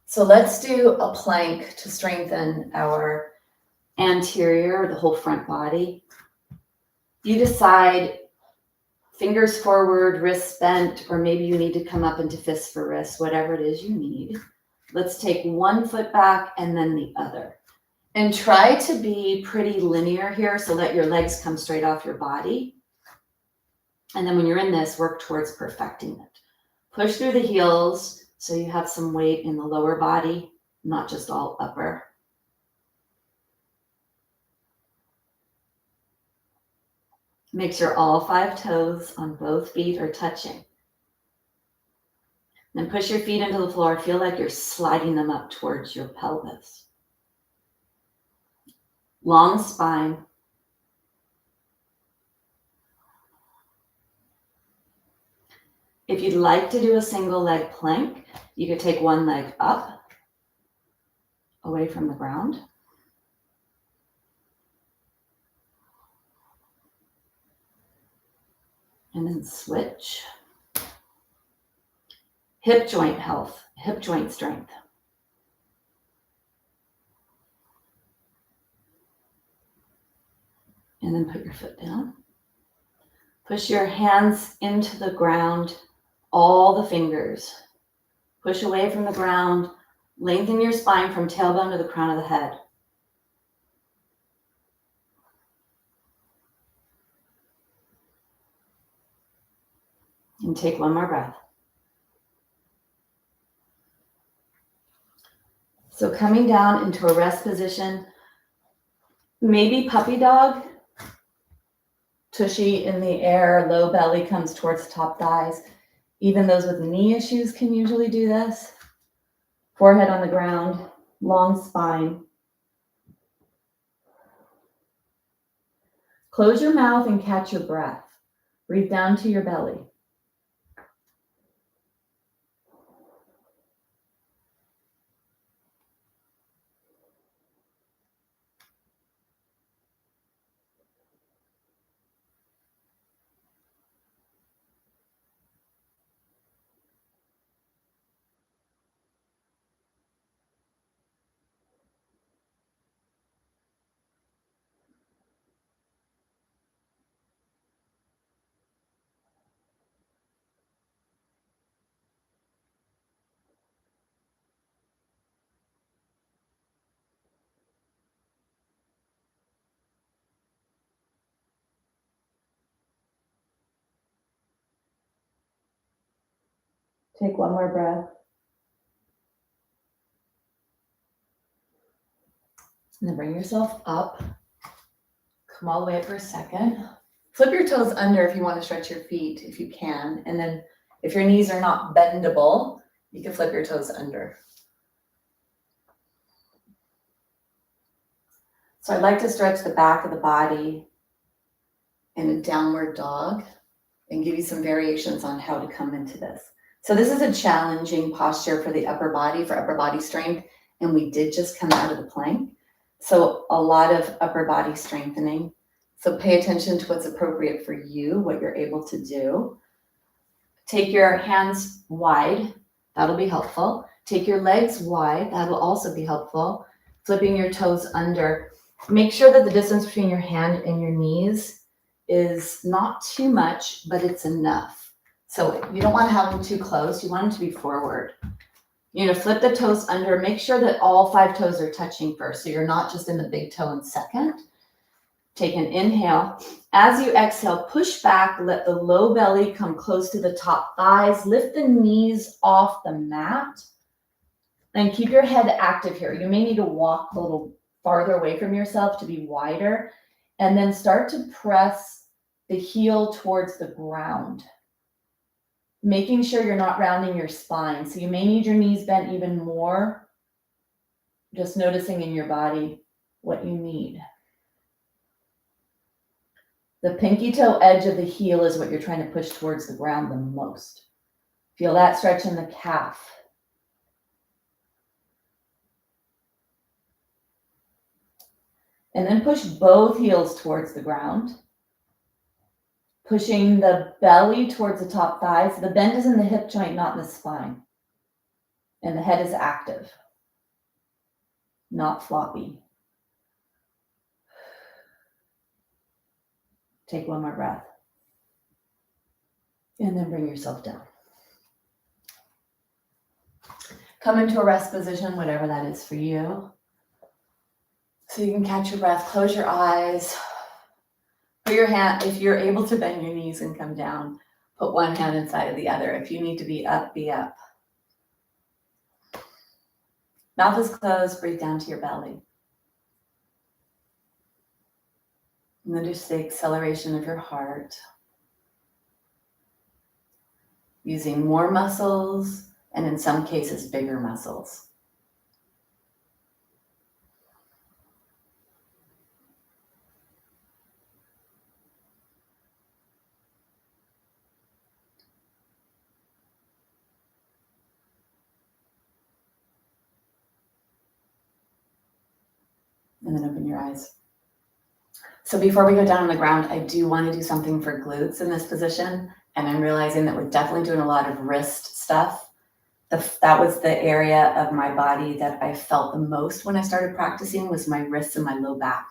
So let's do a plank to strengthen our anterior, the whole front body. You decide, fingers forward, wrists bent, or maybe you need to come up into fists for wrists, whatever it is you need. Let's take one foot back and then the other. And try to be pretty linear here so that your legs come straight off your body. And then when you're in this, work towards perfecting it. Push through the heels so you have some weight in the lower body, not just all upper. Make sure all 5 toes on both feet are touching. Then push your feet into the floor. Feel like you're sliding them up towards your pelvis. Long spine. If you'd like to do a single leg plank, you could take one leg up, away from the ground. And then switch. Hip joint health, hip joint strength. And then put your foot down. Push your hands into the ground, all the fingers. Push away from the ground. Lengthen your spine from tailbone to the crown of the head. And take one more breath. So coming down into a rest position, maybe puppy dog, tushy in the air, low belly comes towards the top thighs. Even those with knee issues can usually do this. Forehead on the ground, long spine. Close your mouth and catch your breath. Breathe down to your belly. Take one more breath. And then bring yourself up. Come all the way up for a second. Flip your toes under if you want to stretch your feet, if you can. And then if your knees are not bendable, you can flip your toes under. So I'd like to stretch the back of the body and a downward dog, and give you some variations on how to come into this. So this is a challenging posture for the upper body, for upper body strength, and we did just come out of the plank. So a lot of upper body strengthening. So pay attention to what's appropriate for you, what you're able to do. Take your hands wide, that'll be helpful. Take your legs wide, that'll also be helpful. Flipping your toes under. Make sure that the distance between your hand and your knees is not too much, but it's enough. So you don't want to have them too close, you want them to be forward. You're gonna flip the toes under, make sure that all 5 toes are touching first, so you're not just in the big toe in second. Take an inhale. As you exhale, push back, let the low belly come close to the top thighs, lift the knees off the mat, and keep your head active here. You may need to walk a little farther away from yourself to be wider, and then start to press the heel towards the ground, making sure you're not rounding your spine. So you may need your knees bent even more, just noticing in your body what you need. The pinky toe edge of the heel is what you're trying to push towards the ground the most. Feel that stretch in the calf. And then push both heels towards the ground, pushing the belly towards the top thighs. The bend is in the hip joint, not in the spine. And the head is active, not floppy. Take one more breath. And then bring yourself down. Come into a rest position, whatever that is for you. So you can catch your breath, close your eyes. Put your hand, if you're able to bend your knees and come down, put one hand inside of the other. If you need to be up, be up. Mouth is closed, breathe down to your belly. And then just the acceleration of your heart. Using more muscles, and in some cases, bigger muscles. And then open your eyes. So before we go down on the ground, I do want to do something for glutes in this position. And I'm realizing that we're definitely doing a lot of wrist stuff. That was the area of my body that I felt the most when I started practicing, was my wrists and my low back.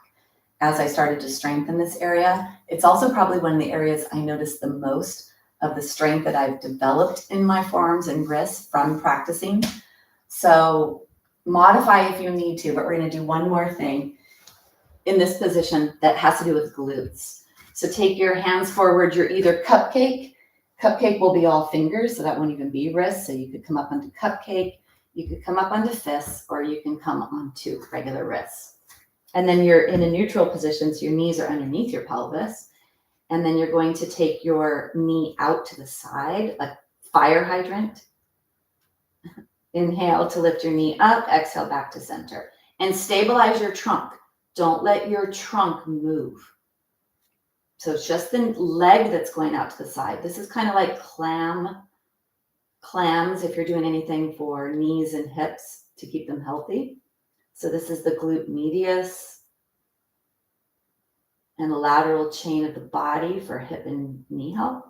As I started to strengthen this area, it's also probably one of the areas I noticed the most of the strength that I've developed in my forearms and wrists from practicing. So modify if you need to, but we're going to do one more thing in this position that has to do with glutes. So take your hands forward. You're either cupcake. Cupcake will be all fingers, so that won't even be wrists. So you could come up onto cupcake, you could come up onto fists, or you can come onto regular wrists. And then you're in a neutral position, so your knees are underneath your pelvis. And then you're going to take your knee out to the side, like fire hydrant. Inhale to lift your knee up, exhale back to center. And stabilize your trunk. Don't let your trunk move. So it's just the leg that's going out to the side. This is kind of like clams if you're doing anything for knees and hips to keep them healthy. So this is the glute medius and the lateral chain of the body for hip and knee health.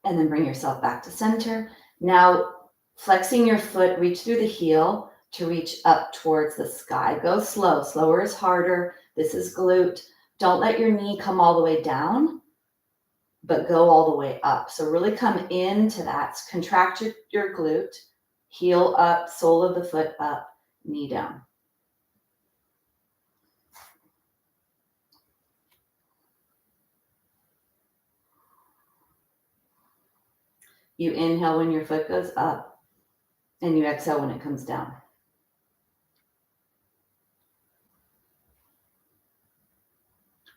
And then bring yourself back to center. Now, flexing your foot, reach through the heel to reach up towards the sky. Go slow. Slower is harder. This is glute. Don't let your knee come all the way down, but go all the way up. So really come into that. Contract your glute, heel up, sole of the foot up, knee down. You inhale when your foot goes up, and you exhale when it comes down.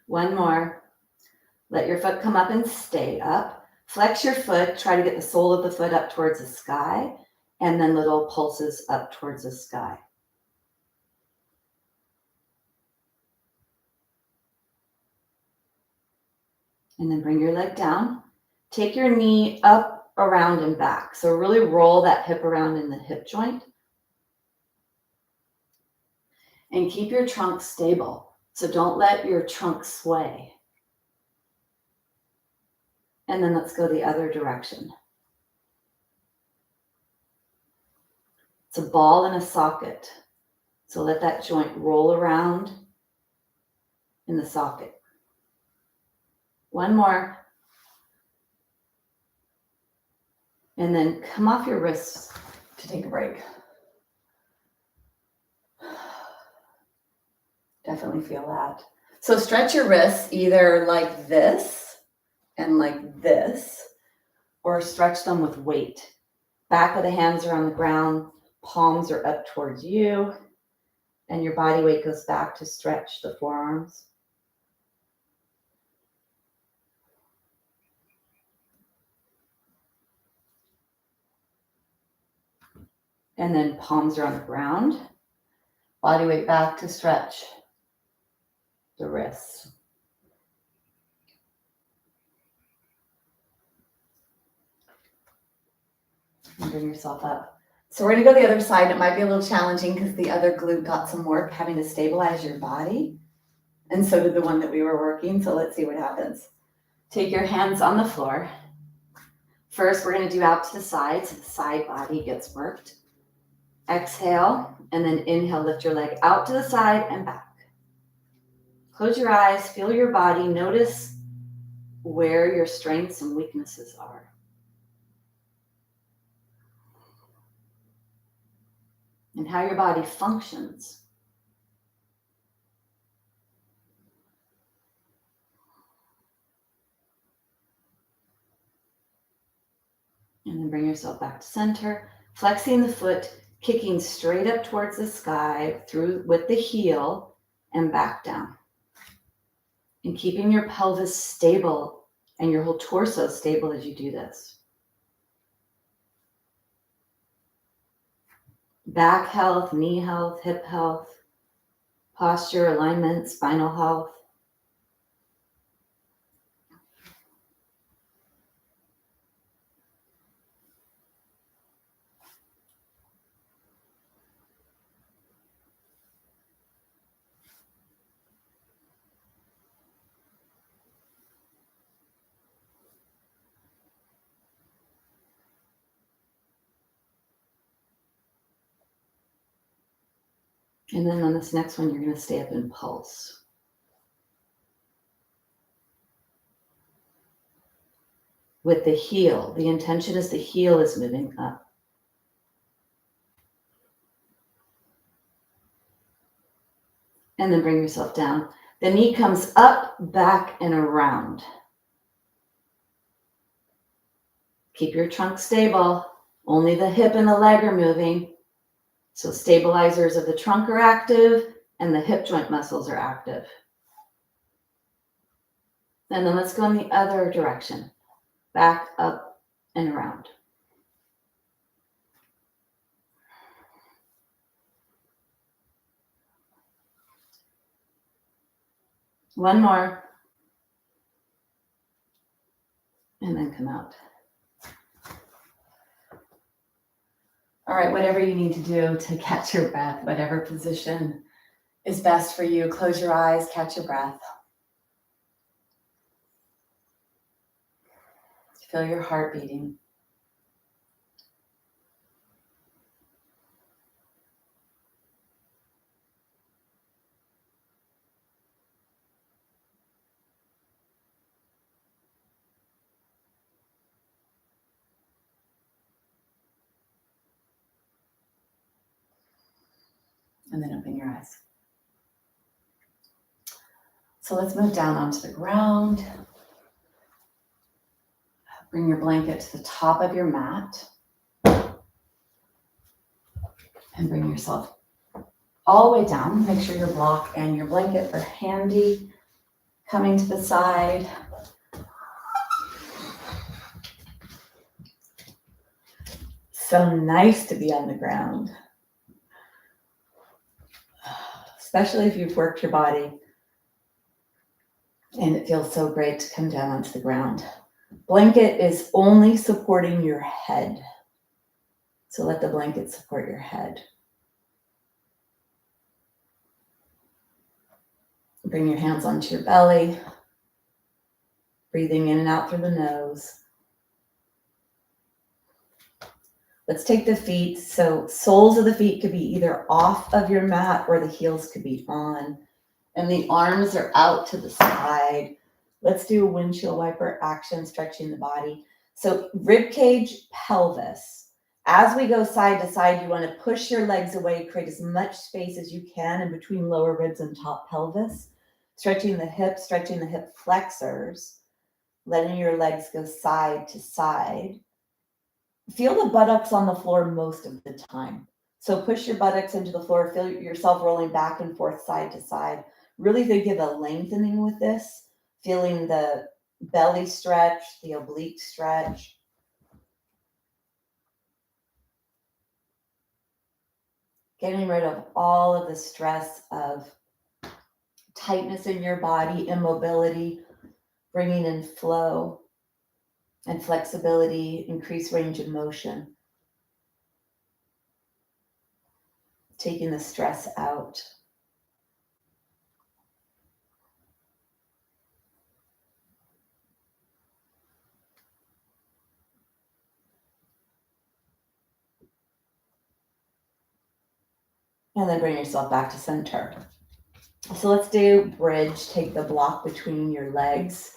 One more. Let your foot come up and stay up. Flex your foot. Try to get the sole of the foot up towards the sky, and then little pulses up towards the sky. And then bring your leg down. Take your knee up, around, and back. So really roll that hip around in the hip joint. And keep your trunk stable. So don't let your trunk sway. And then let's go the other direction. It's a ball in a socket. So let that joint roll around in the socket. One more. And then come off your wrists to take a break. Definitely feel that. So stretch your wrists either like this and like this, or stretch them with weight. Back of the hands are on the ground, palms are up towards you, and your body weight goes back to stretch the forearms. And then palms are on the ground, body weight back to stretch the wrists. And bring yourself up. So we're gonna go the other side. It might be a little challenging because the other glute got some work having to stabilize your body. And so did the one that we were working. So let's see what happens. Take your hands on the floor. First, we're gonna do out to the side so the side body gets worked. Exhale, and then inhale, lift your leg out to the side and back. Close your eyes, feel your body, notice where your strengths and weaknesses are. And how your body functions. And then bring yourself back to center, flexing the foot, kicking straight up towards the sky through with the heel and back down. And keeping your pelvis stable and your whole torso stable as you do this. Back health, knee health, hip health, posture, alignment, spinal health. And then on this next one, you're going to stay up in pulse. With the heel, the intention is the heel is moving up. And then bring yourself down. The knee comes up, back, and around. Keep your trunk stable. Only the hip and the leg are moving. So stabilizers of the trunk are active and the hip joint muscles are active. And then let's go in the other direction. Back, up, and around. One more. And then come out. All right, whatever you need to do to catch your breath, whatever position is best for you, close your eyes, catch your breath. Feel your heart beating. And then open your eyes. So let's move down onto the ground. Bring your blanket to the top of your mat. And bring yourself all the way down. Make sure your block and your blanket are handy. Coming to the side. So nice to be on the ground. Especially if you've worked your body. And it feels so great to come down onto the ground. Blanket is only supporting your head. So let the blanket support your head. Bring your hands onto your belly, breathing in and out through the nose. Let's take the feet. So soles of the feet could be either off of your mat or the heels could be on. And the arms are out to the side. Let's do a windshield wiper action, stretching the body. So rib cage, pelvis. As we go side to side, you want to push your legs away, create as much space as you can in between lower ribs and top pelvis. Stretching the hips, stretching the hip flexors, letting your legs go side to side. Feel the buttocks on the floor most of the time. So push your buttocks into the floor, feel yourself rolling back and forth, side to side. Really think of a lengthening with this, feeling the belly stretch, the oblique stretch. Getting rid of all of the stress of tightness in your body, immobility, bringing in flow and flexibility, increased range of motion. Taking the stress out. And then bring yourself back to center. So let's do bridge. Take the block between your legs.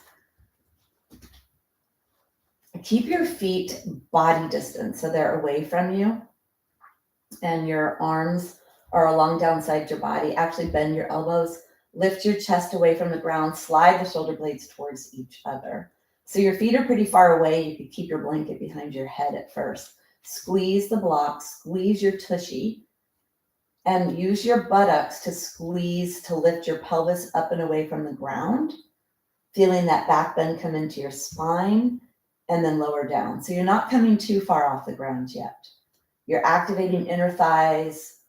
Keep your feet body distance so they're away from you. And your arms are along downside your body. Actually bend your elbows. Lift your chest away from the ground. Slide the shoulder blades towards each other. So your feet are pretty far away. You could keep your blanket behind your head at first. Squeeze the block. Squeeze your tushy. And use your buttocks to squeeze to lift your pelvis up and away from the ground, feeling that back bend come into your spine and then lower down. So you're not coming too far off the ground yet. You're activating inner thighs,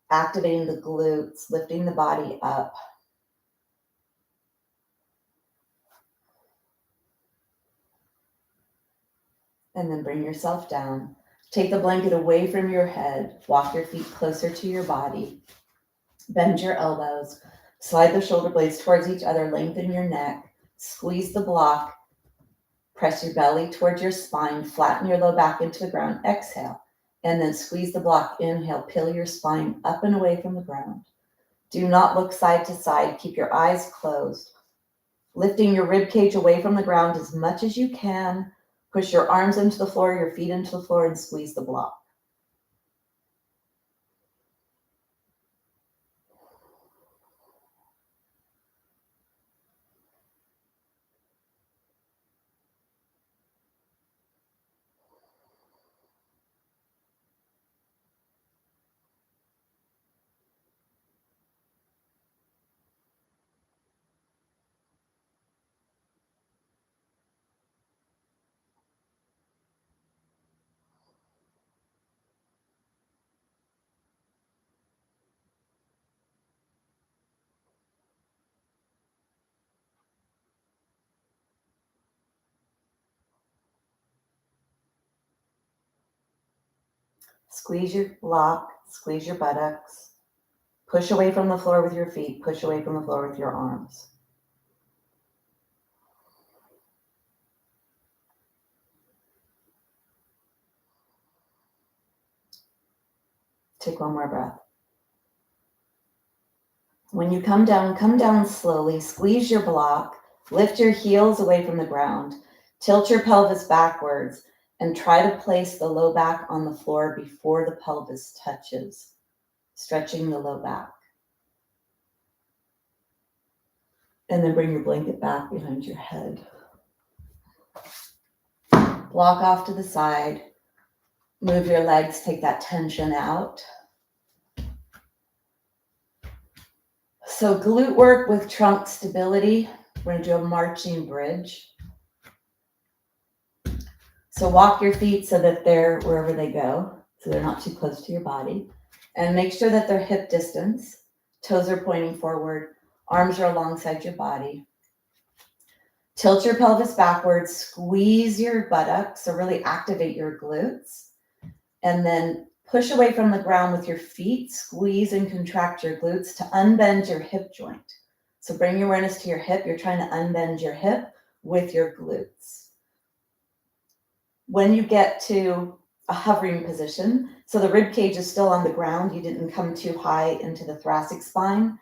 activating the glutes, lifting the body up. And then bring yourself down. Take the blanket away from your head. Walk your feet closer to your body. Bend your elbows. Slide the shoulder blades towards each other. Lengthen your neck. Squeeze the block. Press your belly towards your spine. Flatten your low back into the ground. Exhale. And then squeeze the block. Inhale. Peel your spine up and away from the ground. Do not look side to side. Keep your eyes closed. Lifting your rib cage away from the ground as much as you can. Push your arms into the floor, your feet into the floor, and squeeze the block. Squeeze your block, squeeze your buttocks. Push away from the floor with your feet, push away from the floor with your arms. Take one more breath. When you come down slowly, squeeze your block, lift your heels away from the ground, tilt your pelvis backwards, and try to place the low back on the floor before the pelvis touches, stretching the low back. And then bring your blanket back behind your head. Block off to the side. Move your legs, take that tension out. So glute work with trunk stability. We're going to do a marching bridge. So walk your feet so that they're wherever they go, so they're not too close to your body. And make sure that they're hip distance. Toes are pointing forward. Arms are alongside your body. Tilt your pelvis backwards, squeeze your buttocks, so really activate your glutes. And then push away from the ground with your feet, squeeze and contract your glutes to unbend your hip joint. So bring your awareness to your hip. You're trying to unbend your hip with your glutes. When you get to a hovering position, so the rib cage is still on the ground, you didn't come too high into the thoracic spine.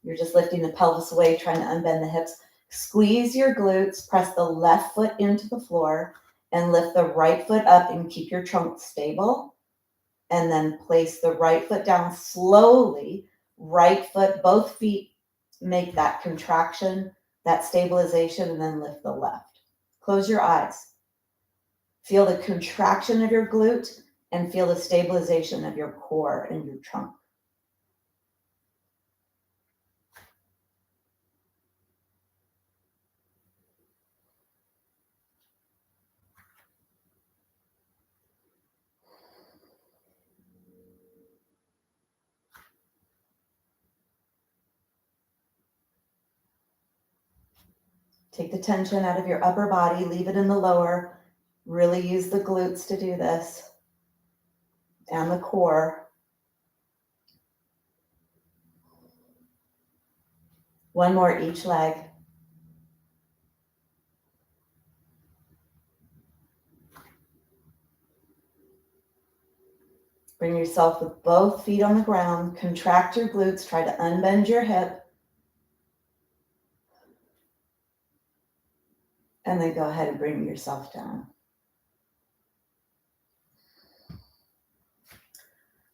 You're just lifting the pelvis away, trying to unbend the hips. Squeeze your glutes, press the left foot into the floor, and lift the right foot up and keep your trunk stable. And then place the right foot down slowly, right foot, both feet make that contraction, that stabilization, and then lift the left. Close your eyes. Feel the contraction of your glute and feel the stabilization of your core and your trunk. Take the tension out of your upper body, leave it in the lower. Really use the glutes to do this and the core. One more each leg. Bring yourself with both feet on the ground. Contract your glutes. Try to unbend your hip. And then go ahead and bring yourself down.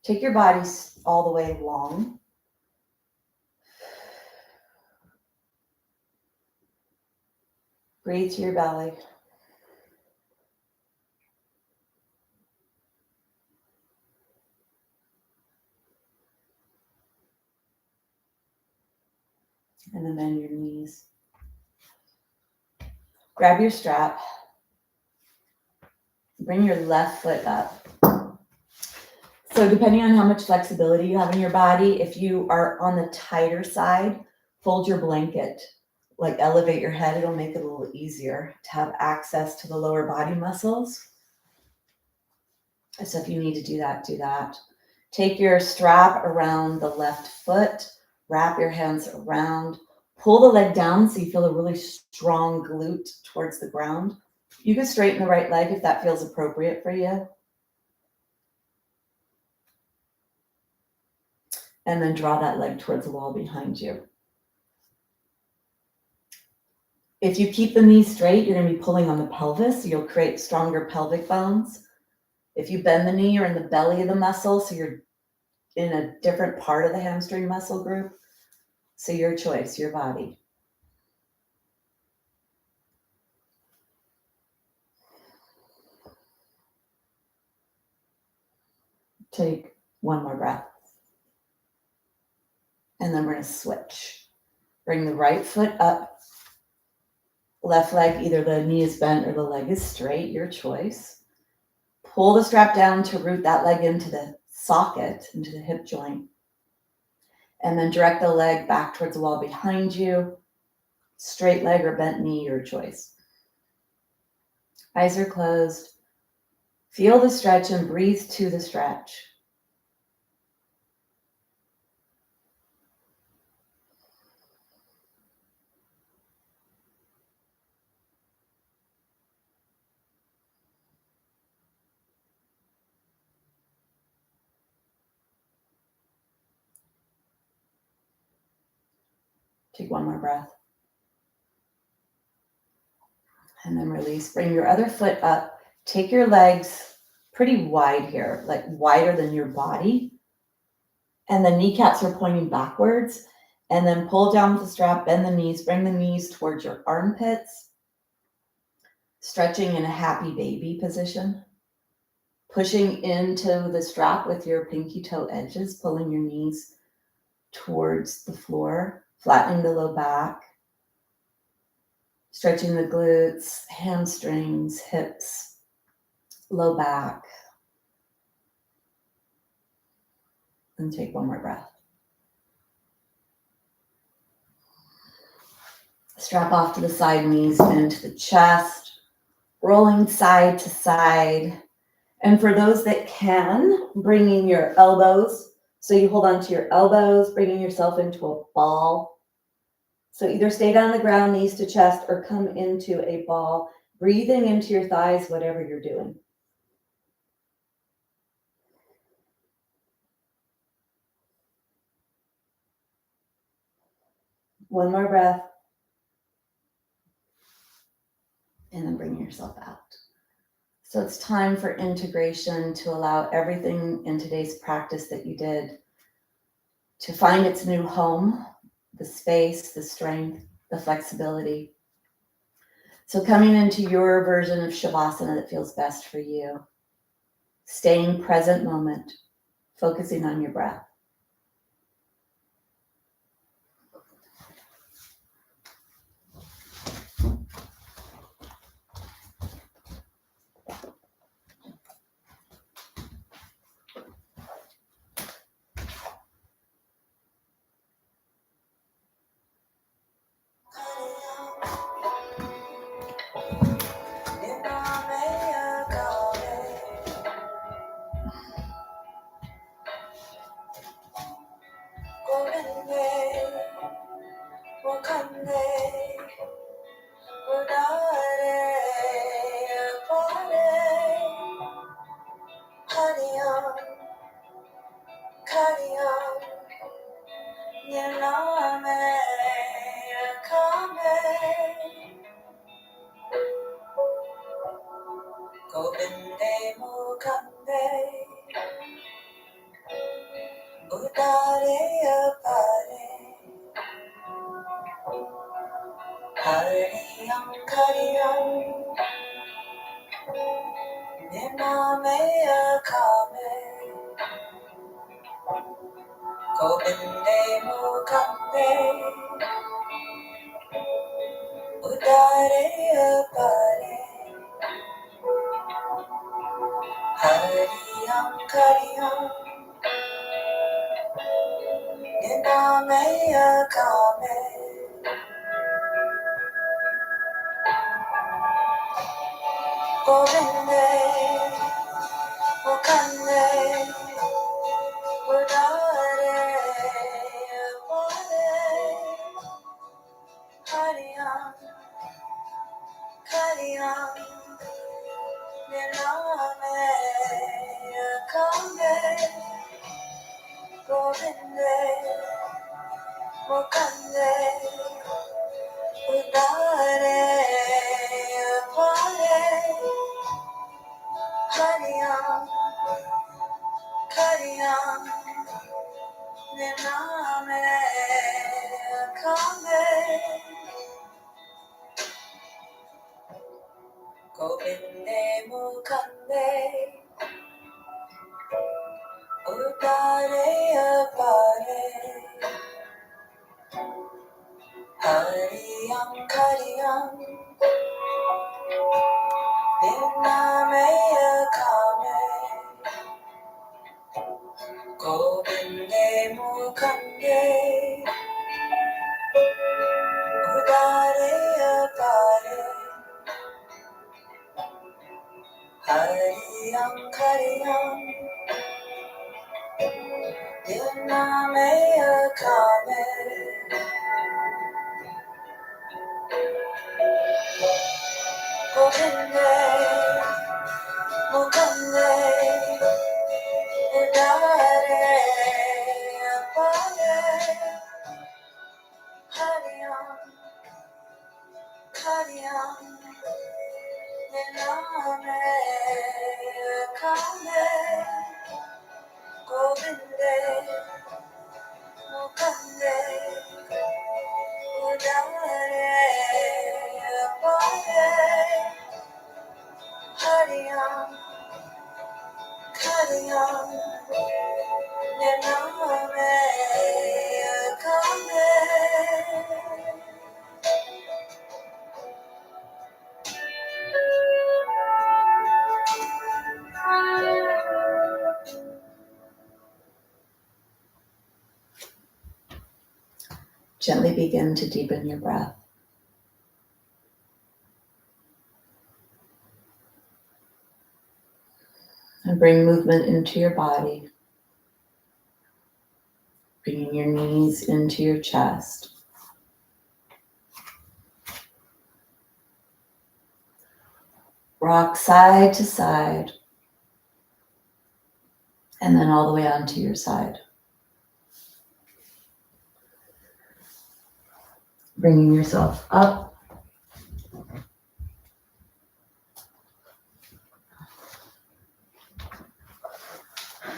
Take your body all the way long. Breathe to your belly. And then bend your knees. Grab your strap. Bring your left foot up. So depending on how much flexibility you have in your body, if you are on the tighter side, fold your blanket, like elevate your head. It'll make it a little easier to have access to the lower body muscles. So if you need to do that, do that. Take your strap around the left foot, wrap your hands around, pull the leg down so you feel a really strong glute towards the ground. You can straighten the right leg if that feels appropriate for you. And then draw that leg towards the wall behind you. If you keep the knees straight, you're going to be pulling on the pelvis, so you'll create stronger pelvic bones. If you bend the knee, you're in the belly of the muscle, so you're in a different part of the hamstring muscle group. So your choice, your body. Take one more breath. And then we're going to switch. Bring the right foot up. Left leg, either the knee is bent or the leg is straight, your choice. Pull the strap down to root that leg into the socket, into the hip joint. And then direct the leg back towards the wall behind you. Straight leg or bent knee, your choice. Eyes are closed. Feel the stretch and breathe to the stretch. Take one more breath. And then release. Bring your other foot up. Take your legs pretty wide here, like wider than your body. And the kneecaps are pointing backwards. And then pull down with the strap, bend the knees, bring the knees towards your armpits. Stretching in a happy baby position. Pushing into the strap with your pinky toe edges, pulling your knees towards the floor, flattening the low back. Stretching the glutes, hamstrings, hips, low back. And take one more breath. Strap off to the side, knees into the chest, rolling side to side. And for those that can, bringing your elbows, so you hold on to your elbows, bringing yourself into a ball. So either stay down on the ground, knees to chest, or come into a ball, breathing into your thighs, whatever you're doing. One more breath. And then bring yourself out. So it's time for integration, to allow everything in today's practice that you did to find its new home, the space, the strength, the flexibility. So coming into your version of Shavasana that feels best for you, staying present moment, focusing on your breath. Gently begin to deepen your breath. And bring movement into your body. Bringing your knees into your chest. Rock side to side. And then all the way onto your side. Bringing yourself up.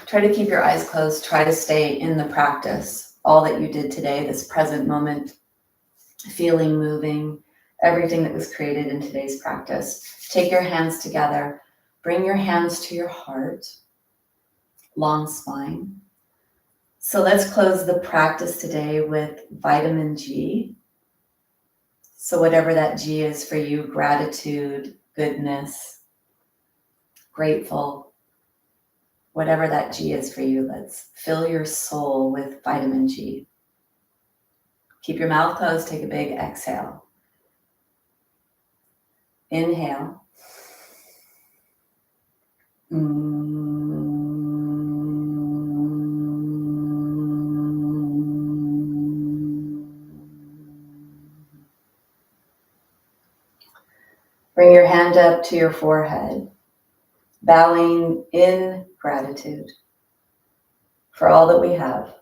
Try to keep your eyes closed. Try to stay in the practice. All that you did today, this present moment, feeling, moving, everything that was created in today's practice. Take your hands together. Bring your hands to your heart. Long spine. So let's close the practice today with vitamin G. So whatever that G is for you, gratitude, goodness, grateful, whatever that G is for you, let's fill your soul with vitamin G. Keep your mouth closed, take a big exhale. Inhale. Bring your hand up to your forehead, bowing in gratitude for all that we have.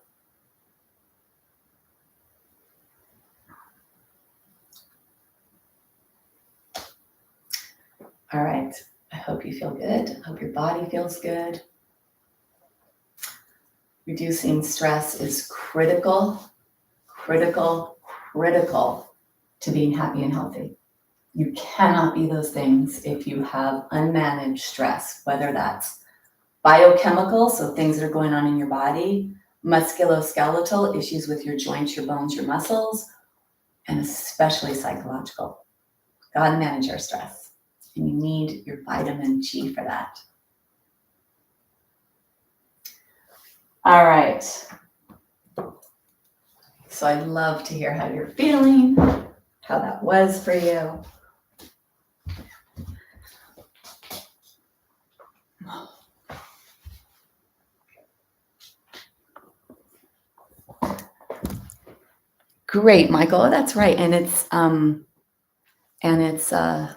All right, I hope you feel good. I hope your body feels good. Reducing stress is critical to being happy and healthy. You cannot be those things if you have unmanaged stress, whether that's biochemical, so things that are going on in your body, musculoskeletal, issues with your joints, your bones, your muscles, and especially psychological. Gotta manage your stress, and you need your vitamin G for that. All right. So I'd love to hear how you're feeling, how that was for you. Great, Michael. Oh, that's right. And it's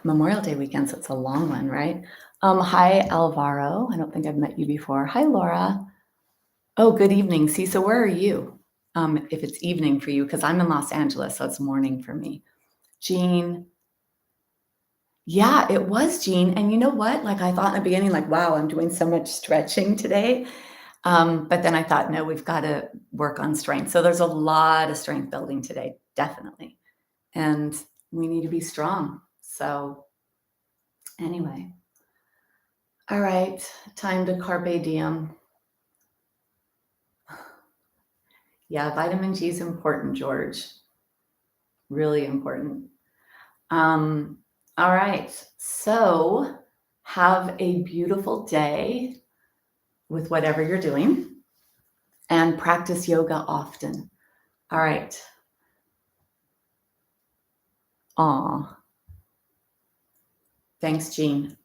Memorial Day weekend, so it's a long one, right? Hi, Alvaro. I don't think I've met you before. Hi, Laura. Oh, good evening. See, so where are you? If it's evening for you, because I'm in Los Angeles, so it's morning for me. Jean. Yeah, it was Jean. And you know what? Like I thought in the beginning, like, wow, I'm doing so much stretching today. But then I thought, no, we've got to work on strength. So there's a lot of strength building today, definitely. And we need to be strong. So anyway. All right, time to carpe diem. Yeah, vitamin G is important, George. Really important. All right, so have a beautiful day with whatever you're doing and practice yoga often. All right. Aw. Thanks, Jean.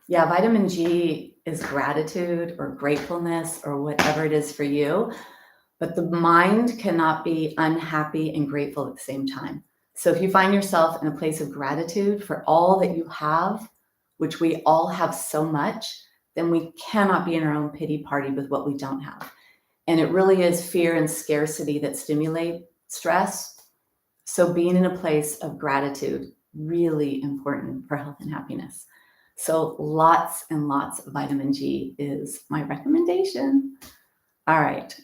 Yeah, vitamin G is gratitude or gratefulness or whatever it is for you. But the mind cannot be unhappy and grateful at the same time. So if you find yourself in a place of gratitude for all that you have, which we all have so much, then we cannot be in our own pity party with what we don't have. And it really is fear and scarcity that stimulate stress. So being in a place of gratitude, really important for health and happiness. So lots and lots of vitamin G is my recommendation. All right.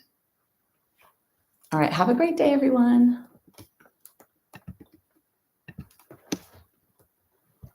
All right. Have a great day, everyone.